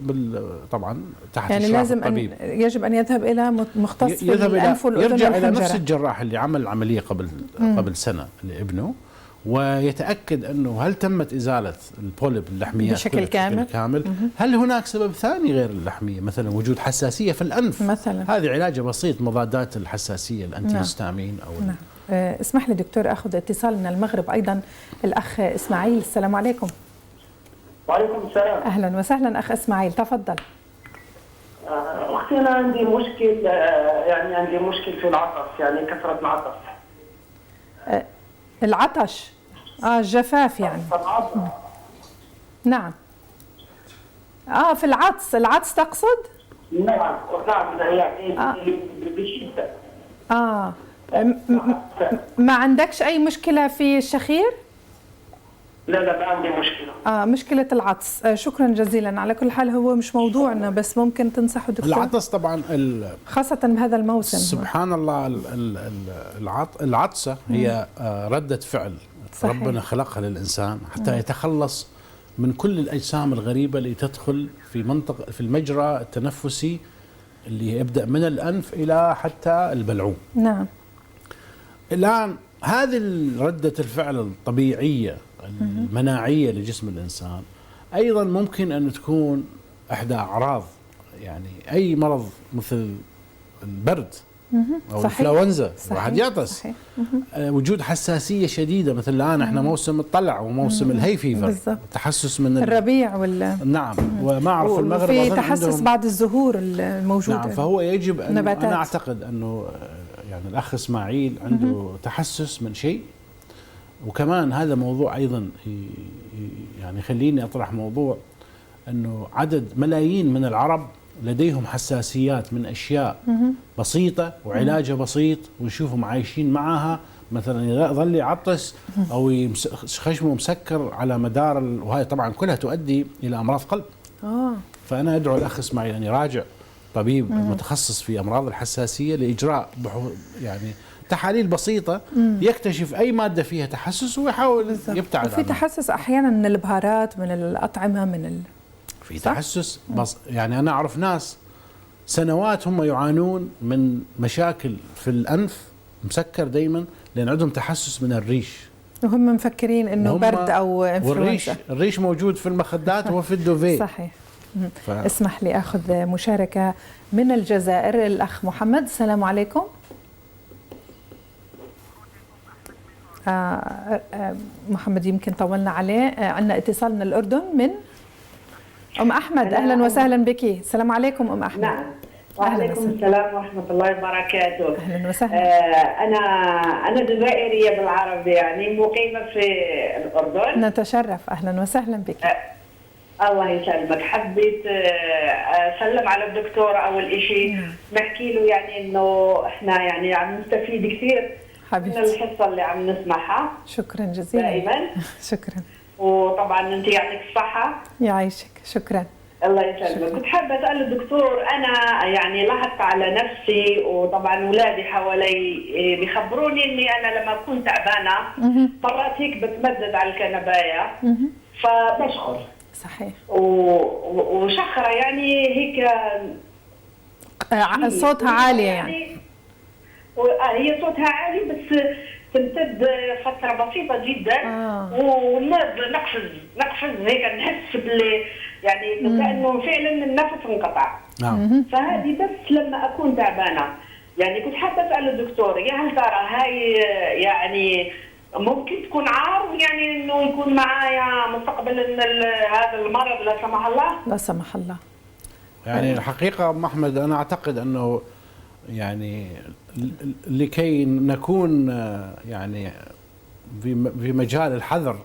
B: طبعا تحت
A: يعني
B: إشراف
A: لازم
B: الطبيب.
A: يجب أن يذهب إلى مختص في الأنف والأذن
B: يرجع
A: والحنجرة.
B: إلى نفس الجراح اللي عمل العملية قبل سنة لابنه، ويتأكد أنه هل تمت إزالة البوليب اللحميات
A: بشكل كامل.
B: هل هناك سبب ثاني غير اللحمية، مثلا وجود حساسية في الأنف مثلا. هذه علاجه بسيط، مضادات الحساسية الأنتيهستامين أو
A: نعم. اسمح لي دكتور أخذ اتصال من المغرب أيضا، الأخ إسماعيل. السلام عليكم.
C: وعليكم السلام.
A: أهلا وسهلا أخ إسماعيل، تفضل.
C: أختي أنا عندي مشكل، يعني عندي مشكل في العطس، يعني كثرة العطس.
A: العطش، الجفاف يعني.
C: العطس.
A: نعم. في العطس تقصد؟
F: نعم يعني بشدة.
A: ما عندكش أي مشكلة في الشخير؟
F: لا ما عندي مشكلة.
A: مشكلة العطس. شكرا جزيلا. على كل حال هو مش موضوعنا، بس ممكن تنصحوا دكتور.
B: العطس طبعا
A: خاصة بهذا الموسم.
B: سبحان الله، العطسة هي ردة فعل صحيح. ربنا خلقها للإنسان حتى يتخلص من كل الأجسام الغريبة اللي تدخل في المجرى التنفسي اللي يبدأ من الأنف إلى حتى البلعوم.
A: نعم.
B: الآن هذه ردة الفعل الطبيعية المناعية لجسم الإنسان أيضا ممكن أن تكون إحدى أعراض، يعني أي مرض مثل البرد أو الإنفلونزا واحد يعطس. وجود حساسية شديدة مثل الآن احنا موسم الطلع وموسم الهي فيفر، تحسس من
A: الربيع
B: نعم. وما أعرف المغرب
A: في تحسس بعد الزهور الموجودة.
B: نعم. فهو يجب أن أنا أعتقد أنه يعني الأخ إسماعيل عنده تحسس من شيء. وكمان هذا موضوع أيضا يعني خليني أطرح موضوع أنه عدد ملايين من العرب لديهم حساسيات من أشياء بسيطة وعلاجها بسيط، ونشوفهم عايشين معها. مثلا يظل يعطس أو خشمه مسكر على مدار وهي طبعا كلها تؤدي إلى أمراض قلب. فأنا أدعو الأخ إسماعيل أن يراجع طبيب متخصص في أمراض الحساسية لإجراء يعني تحاليل بسيطة يكتشف أي مادة فيها تحسس ويحاول يبتعد عنها.
A: في تحسس أحيانا من البهارات، من الأطعمة،
B: في تحسس يعني أنا أعرف ناس سنوات هم يعانون من مشاكل في الأنف مسكر دايما لأن عندهم تحسس من الريش،
A: وهم مفكرين إنه برد أو إنفلونزا.
B: الريش موجود في المخدات وفي الدوفيه.
A: صحيح. اسمح لي أخذ مشاركة من الجزائر. الأخ محمد، السلام عليكم. محمد يمكن طولنا عليه. عندنا اتصال من الأردن من أم أحمد. أهلا وسهلا بك. السلام عليكم أم أحمد.
G: نعم. وعليكم السلام ورحمة الله وبركاته.
A: أهلا وسهلا.
G: أنا جزائرية بالعربي، يعني مقيمة في الأردن.
A: نتشرف. أهلا وسهلا بك.
G: الله يسلمك. حبيت أسلم على الدكتور أول شيء، نحكي له يعني إنه إحنا يعني عم نستفيد كثير من الحصة اللي عم نسمعها.
A: شكرا جزيلا.
G: دائما.
A: شكرا.
G: وطبعا أنت يعطيك الصحة.
A: يعيشك. شكرا.
G: الله يسلمك. كنت حابة أسأل الدكتور، أنا يعني لاحظت على نفسي وطبعا أولادي حوالي بيخبروني إني أنا لما أكون تعبانة مرات هيك بتمدد على الكنباية فبشخر.
A: صحيح.
G: وشخرة يعني هيك
A: صوتها عالية يعني.
G: هي صوتها عالي بس تمتد فترة بسيطة جدا. نقفز هيك نحس يعني كأنه فعلا النفس انقطع. فهذه بس لما أكون تعبانة. يعني كنت حابة أسأل الدكتور، يا هل ترى هاي يعني ممكن تكون عار يعني إنه يكون معايا مستقبلا هذا المرض لا سمح الله؟
A: لا سمح الله.
B: يعني الحقيقة أم أحمد أنا أعتقد أنه يعني لكي نكون يعني في مجال الحذر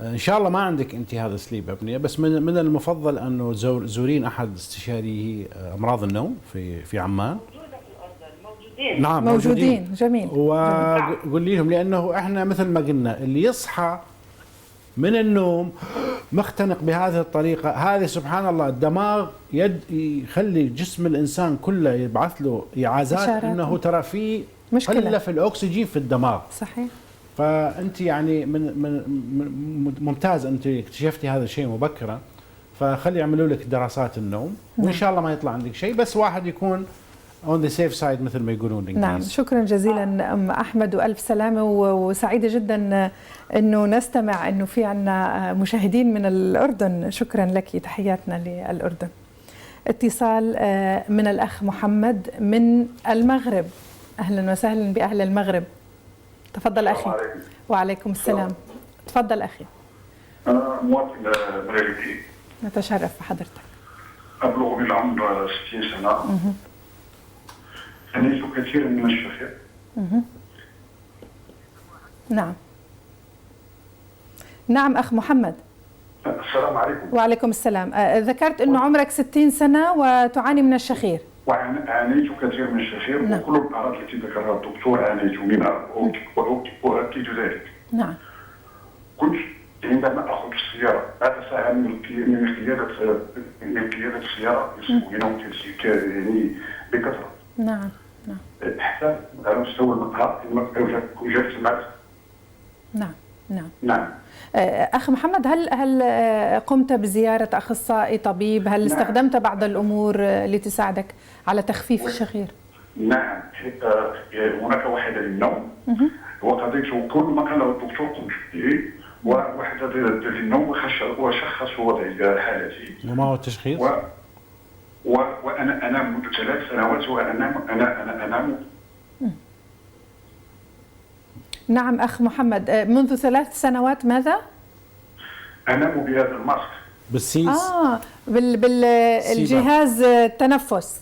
B: ان شاء الله ما عندك انت هذا سليب ابنيه، بس من المفضل انه زورين احد استشاري امراض النوم في عمان.
G: موجودين.
B: نعم
A: موجودين. جميل.
B: وقولي لهم لانه احنا مثل ما قلنا اللي يصحى من النوم مختنق بهذه الطريقه هذه سبحان الله الدماغ يخلي جسم الانسان كله يبعث له اعازات انه ترى في قله في الاكسجين في الدماغ.
A: صحيح.
B: فانت يعني من ممتاز انت اكتشفتي هذا الشيء مبكرا، فخلي يعملوا لك دراسات النوم وان شاء الله ما يطلع عندك شيء، بس واحد يكون on the safe side مثل ما يقولون الانجليز.
A: نعم. شكرا جزيلا ام احمد والف سلامه، وسعيده جدا انه نستمع انه في عندنا مشاهدين من الاردن. شكرا لك. تحياتنا للاردن. اتصال من الاخ محمد من المغرب. اهلا وسهلا باهل المغرب. تفضل اخي. وعليكم السلام. تفضل اخي.
D: انا مواطن مغربي.
A: نتشرف بحضرتك.
D: ابلغ من العمر 60 سنه. أنيس كثيرا من الشخير.
A: نعم. نعم أخ محمد.
D: السلام عليكم.
A: وعليكم السلام. ذكرت أنه عمرك 60 سنة وتعاني من الشخير.
D: وعانيت كثير من الشخير وكل الأعراض التي ذكرها الدكتور عانيت منها وأؤكد ذلك.
A: نعم.
D: كنت عندما أخذ السيارة هذا ساعة من قيادة السيارة يسمونها يعني بكثرة.
A: نعم.
D: حتى على مستوى المقهى وجدت سمعت.
A: نعم. أخ محمد، هل قمت بزيارة أخصائي طبيب؟ هل استخدمت بعض الأمور لتساعدك على تخفيف الشخير؟
D: نعم، هناك وحدة للنوم وقضيت كل ما كان الدكتور قمت به، ووحدة للنوم وشخص وضعي حالتي.
B: وما هو التشخيص؟
D: وأنا أنام منذ 3 سنوات وأنام.
A: نعم أخ محمد، منذ 3 سنوات ماذا؟
D: أنام بهذا الماسك.
B: بالسيس؟
A: بالجهاز التنفس.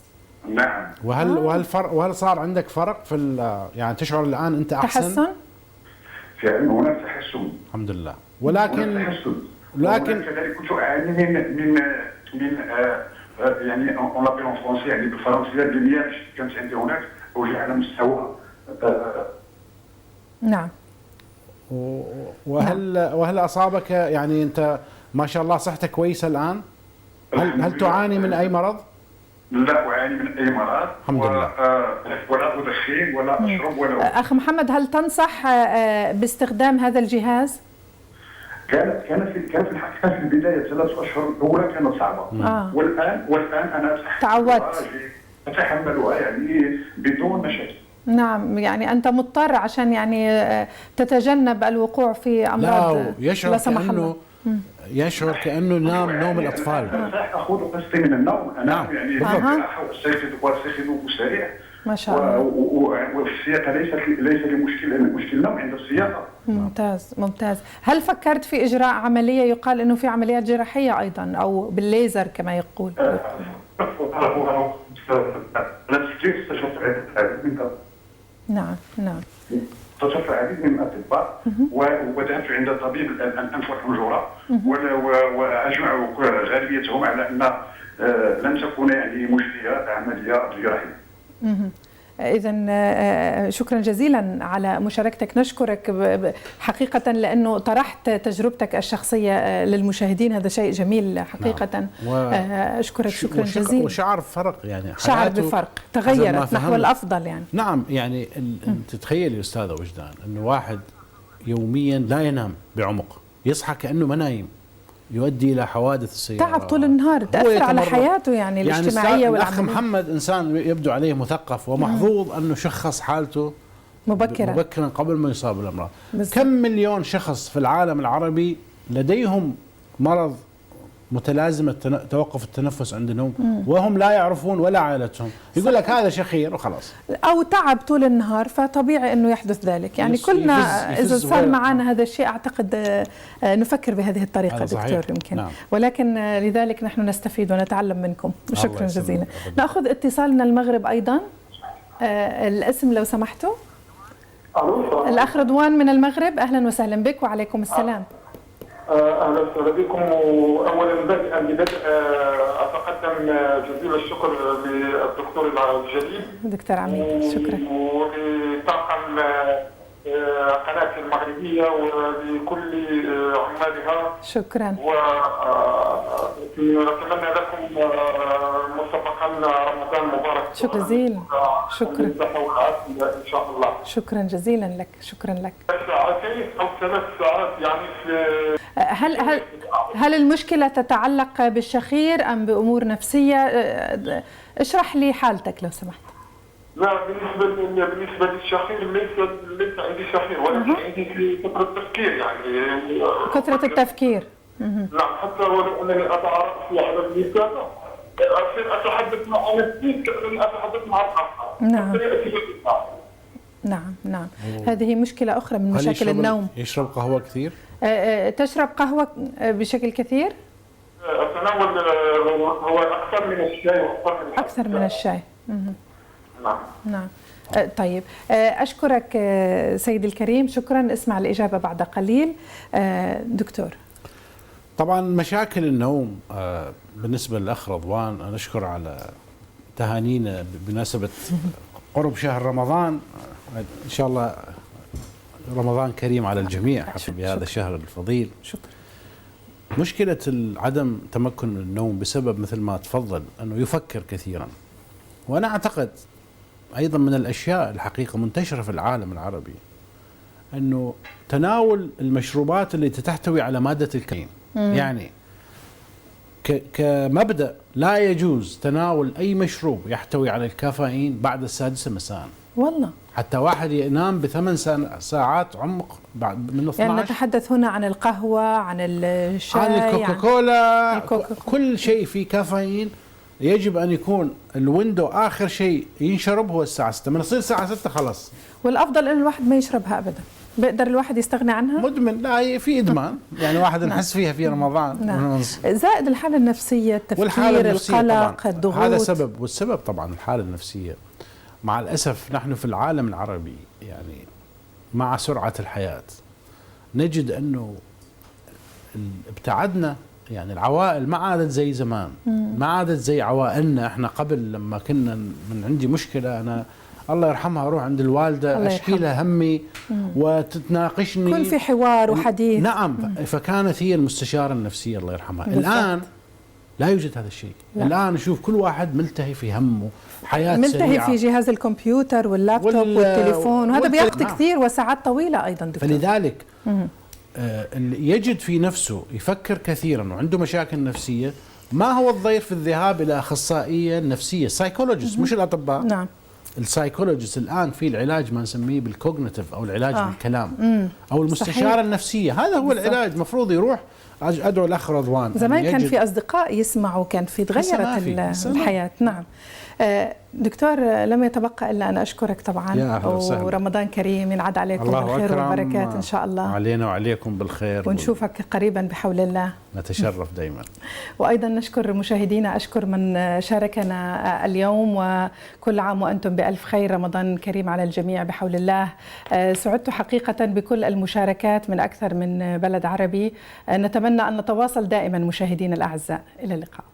D: نعم.
B: وهل صار عندك فرق في يعني تشعر الآن أنت أحسن؟
A: تحسن؟
D: فعلا هناك تحسن
B: الحمد لله، ولكن
D: كذلك كنت أعاني من يعني اون لابيل اون فرونسي يعني بالفرنسيه المياه كانت عندي هناك وجع على مستوى.
A: نعم.
B: وهل أصابك يعني أنت ما شاء الله صحتك كويسة الآن؟ هل تعاني من أي مرض؟
D: لا أعاني من أي مرض.
B: الحمد لله.
D: ولا أدخن ولا أشرب ولا.
A: أخ محمد، هل تنصح باستخدام هذا الجهاز؟
D: كانت في الحقيقة في البداية 3 أشهر الأولى كانت صعبة. والآن أنا
A: تعودت.
D: أتحملها يعني بدون مشاكل.
A: نعم، يعني أنت مضطر عشان يعني تتجنب الوقوع في أمراض.
B: لا، يشعر كأنه نام نوم الأطفال.
D: أخذ قسطي من النوم. أنا يعني أستيقظ سريع.
A: ما شاء الله.
D: وفي السياقة ليس لي مشكل نوم عند السياقة.
A: ممتاز. هل فكرت في إجراء عملية؟ يقال إنه في عمليات جراحية أيضا أو بالليزر كما يقول. نعم.
D: استشرت العديد من الأطباء وذهبت عند طبيب الأنف والحنجرة وأجمع غالبيتهم على أن لن تكون يعني مجدية عملية جراحية.
A: إذن شكرا جزيلا على مشاركتك، نشكرك حقيقة لأنه طرحت تجربتك الشخصية للمشاهدين، هذا شيء جميل حقيقة. أشكرك شكرا جزيلا.
B: وشعر فرق يعني
A: شعر بفرق، تغيرت نحو الأفضل يعني.
B: نعم، يعني أنت تخيلي أستاذة وجدان أنه واحد يوميا لا ينام بعمق، يصحى كأنه ما نايم، يؤدي إلى حوادث السيارة،
A: تعب طول النهار، تأثر على حياته يعني الاجتماعية والعملية.
B: الأخ محمد إنسان يبدو عليه مثقف ومحظوظ أنه شخص حالته مبكرا قبل ما يصاب بالأمراض. كم مليون شخص في العالم العربي لديهم مرض متلازمة توقف التنفس عند النوم وهم لا يعرفون ولا عائلتهم، يقول لك هذا شخير وخلاص،
A: أو تعب طول النهار، فطبيعي أنه يحدث ذلك. يعني كلنا إذا صار معنا هذا الشيء أعتقد نفكر بهذه الطريقة دكتور يمكن. نعم. ولكن لذلك نحن نستفيد ونتعلم منكم. شكرا جزيلا. نأخذ اتصال من المغرب أيضا. الاسم لو سمحتوا. الأخ رضوان من المغرب، أهلا وسهلا بك. وعليكم السلام.
H: اهلا وسهلا بكم. واولا بدء اتقدم جزيل الشكر للدكتور الجليل
A: دكتور عميد، شكرا.
H: ولطاقم قناه المغربيه ولكل عمالها
A: شكرا.
H: ونتمنى لكم مسبقا رمضان مبارك.
A: شكرا جزيلا. شكرا
H: ان شاء الله.
A: شكرا جزيلا لك. شكرا لك.
H: 2 ساعتين او 3 ساعات يعني في
A: هل المشكلة تتعلق بالشخير أم بأمور نفسية؟ اشرح لي حالتك لو سمحت.
H: لا، بالنسبة للشخير ليس عندي شخير، ولكن عندي كثرة التفكير يعني.
A: كثرة التفكير.
H: نعم، حتى ولو أنني أتعرف على النساء أصير أتحدث مع نفسي كأنني أتحدث مع الآخر. نعم.
A: هذه مشكلة أخرى من مشاكل النوم.
B: يشرب قهوة كثير؟
A: تشرب قهوة بشكل كثير؟
H: أتناول هو أكثر من الشاي
A: أكثر من الشاي.
H: نعم.
A: طيب، أشكرك سيدي الكريم، شكرا. اسمع الإجابة بعد قليل. دكتور.
B: طبعا مشاكل النوم بالنسبة للأخ رضوان، أنا أشكر على تهانينا بمناسبة قرب شهر رمضان. إن شاء الله رمضان كريم على الجميع بهذا الشهر الفضيل.
A: شكرا.
B: مشكلة عدم تمكن النوم بسبب مثل ما تفضل أنه يفكر كثيرا، وأنا أعتقد أيضا من الأشياء الحقيقة منتشرة في العالم العربي أنه تناول المشروبات اللي تحتوي على مادة الكافيين. يعني كمبدأ لا يجوز تناول أي مشروب يحتوي على الكافيين بعد 6 مساء.
A: والله
B: حتى واحد ينام ب8 ساعات عمق بعد من 12.
A: يعني نتحدث هنا عن القهوة، عن الشاي،
B: عن الكوكاكولا، كل شيء فيه كافيين يجب أن يكون الويندو آخر شيء ينشرب هو الساعة 6. من يصير الساعة 6 خلاص.
A: والأفضل أن الواحد ما يشربها أبدا. بيقدر الواحد يستغني عنها؟
B: مدمن، لا في إدمان يعني واحد نحس فيها في رمضان.
A: نعم. زائد الحالة النفسية، التفكير، القلق، الضغوط.
B: هذا سبب، والسبب طبعا الحالة النفسية. مع الأسف نحن في العالم العربي يعني مع سرعة الحياة نجد أنه ابتعدنا، يعني العوائل ما عادت زي زمان، ما عادت زي عوائلنا. احنا قبل لما كنا من عندي مشكلة أنا الله يرحمها أروح عند الوالدة أشكي لها همي وتتناقشني،
A: كل في حوار وحديث.
B: نعم. فكانت هي المستشارة النفسية الله يرحمها. الآن لا يوجد هذا الشيء. الآن نشوف كل واحد ملتهي في همه، حياة
A: ملتهي في جهاز الكمبيوتر واللابتوب والتليفون، وهذا بياخذ كثير وساعات طويلة أيضا دكتور.
B: فلذلك اللي يجد في نفسه يفكر كثيرا وعنده مشاكل نفسية، ما هو الضير في الذهاب إلى أخصائية نفسية، سايكولوجيست، مش الأطباء.
A: نعم.
B: السايكولوجيست الآن في العلاج ما نسميه بالكوجنيتيف أو العلاج بالكلام أو المستشارة
A: صحيح.
B: النفسية. هذا هو العلاج. مفروض يروح. أدعو الأخ رضوان
A: زمان كان في أصدقاء يسمعوا، كان في تغيرت الحياة. نعم. دكتور، لم يتبقى إلا أن أشكرك طبعا، ورمضان كريم، ينعاد عليكم بالخير والبركات إن شاء الله.
B: علينا وعليكم بالخير،
A: ونشوفك قريبا بحول الله.
B: نتشرف دائما.
A: وأيضا نشكر مشاهدينا، أشكر من شاركنا اليوم، وكل عام وأنتم بألف خير. رمضان كريم على الجميع بحول الله. سعدت حقيقة بكل المشاركات من أكثر من بلد عربي. نتمنى أن نتواصل دائما مشاهدينا الأعزاء. إلى اللقاء.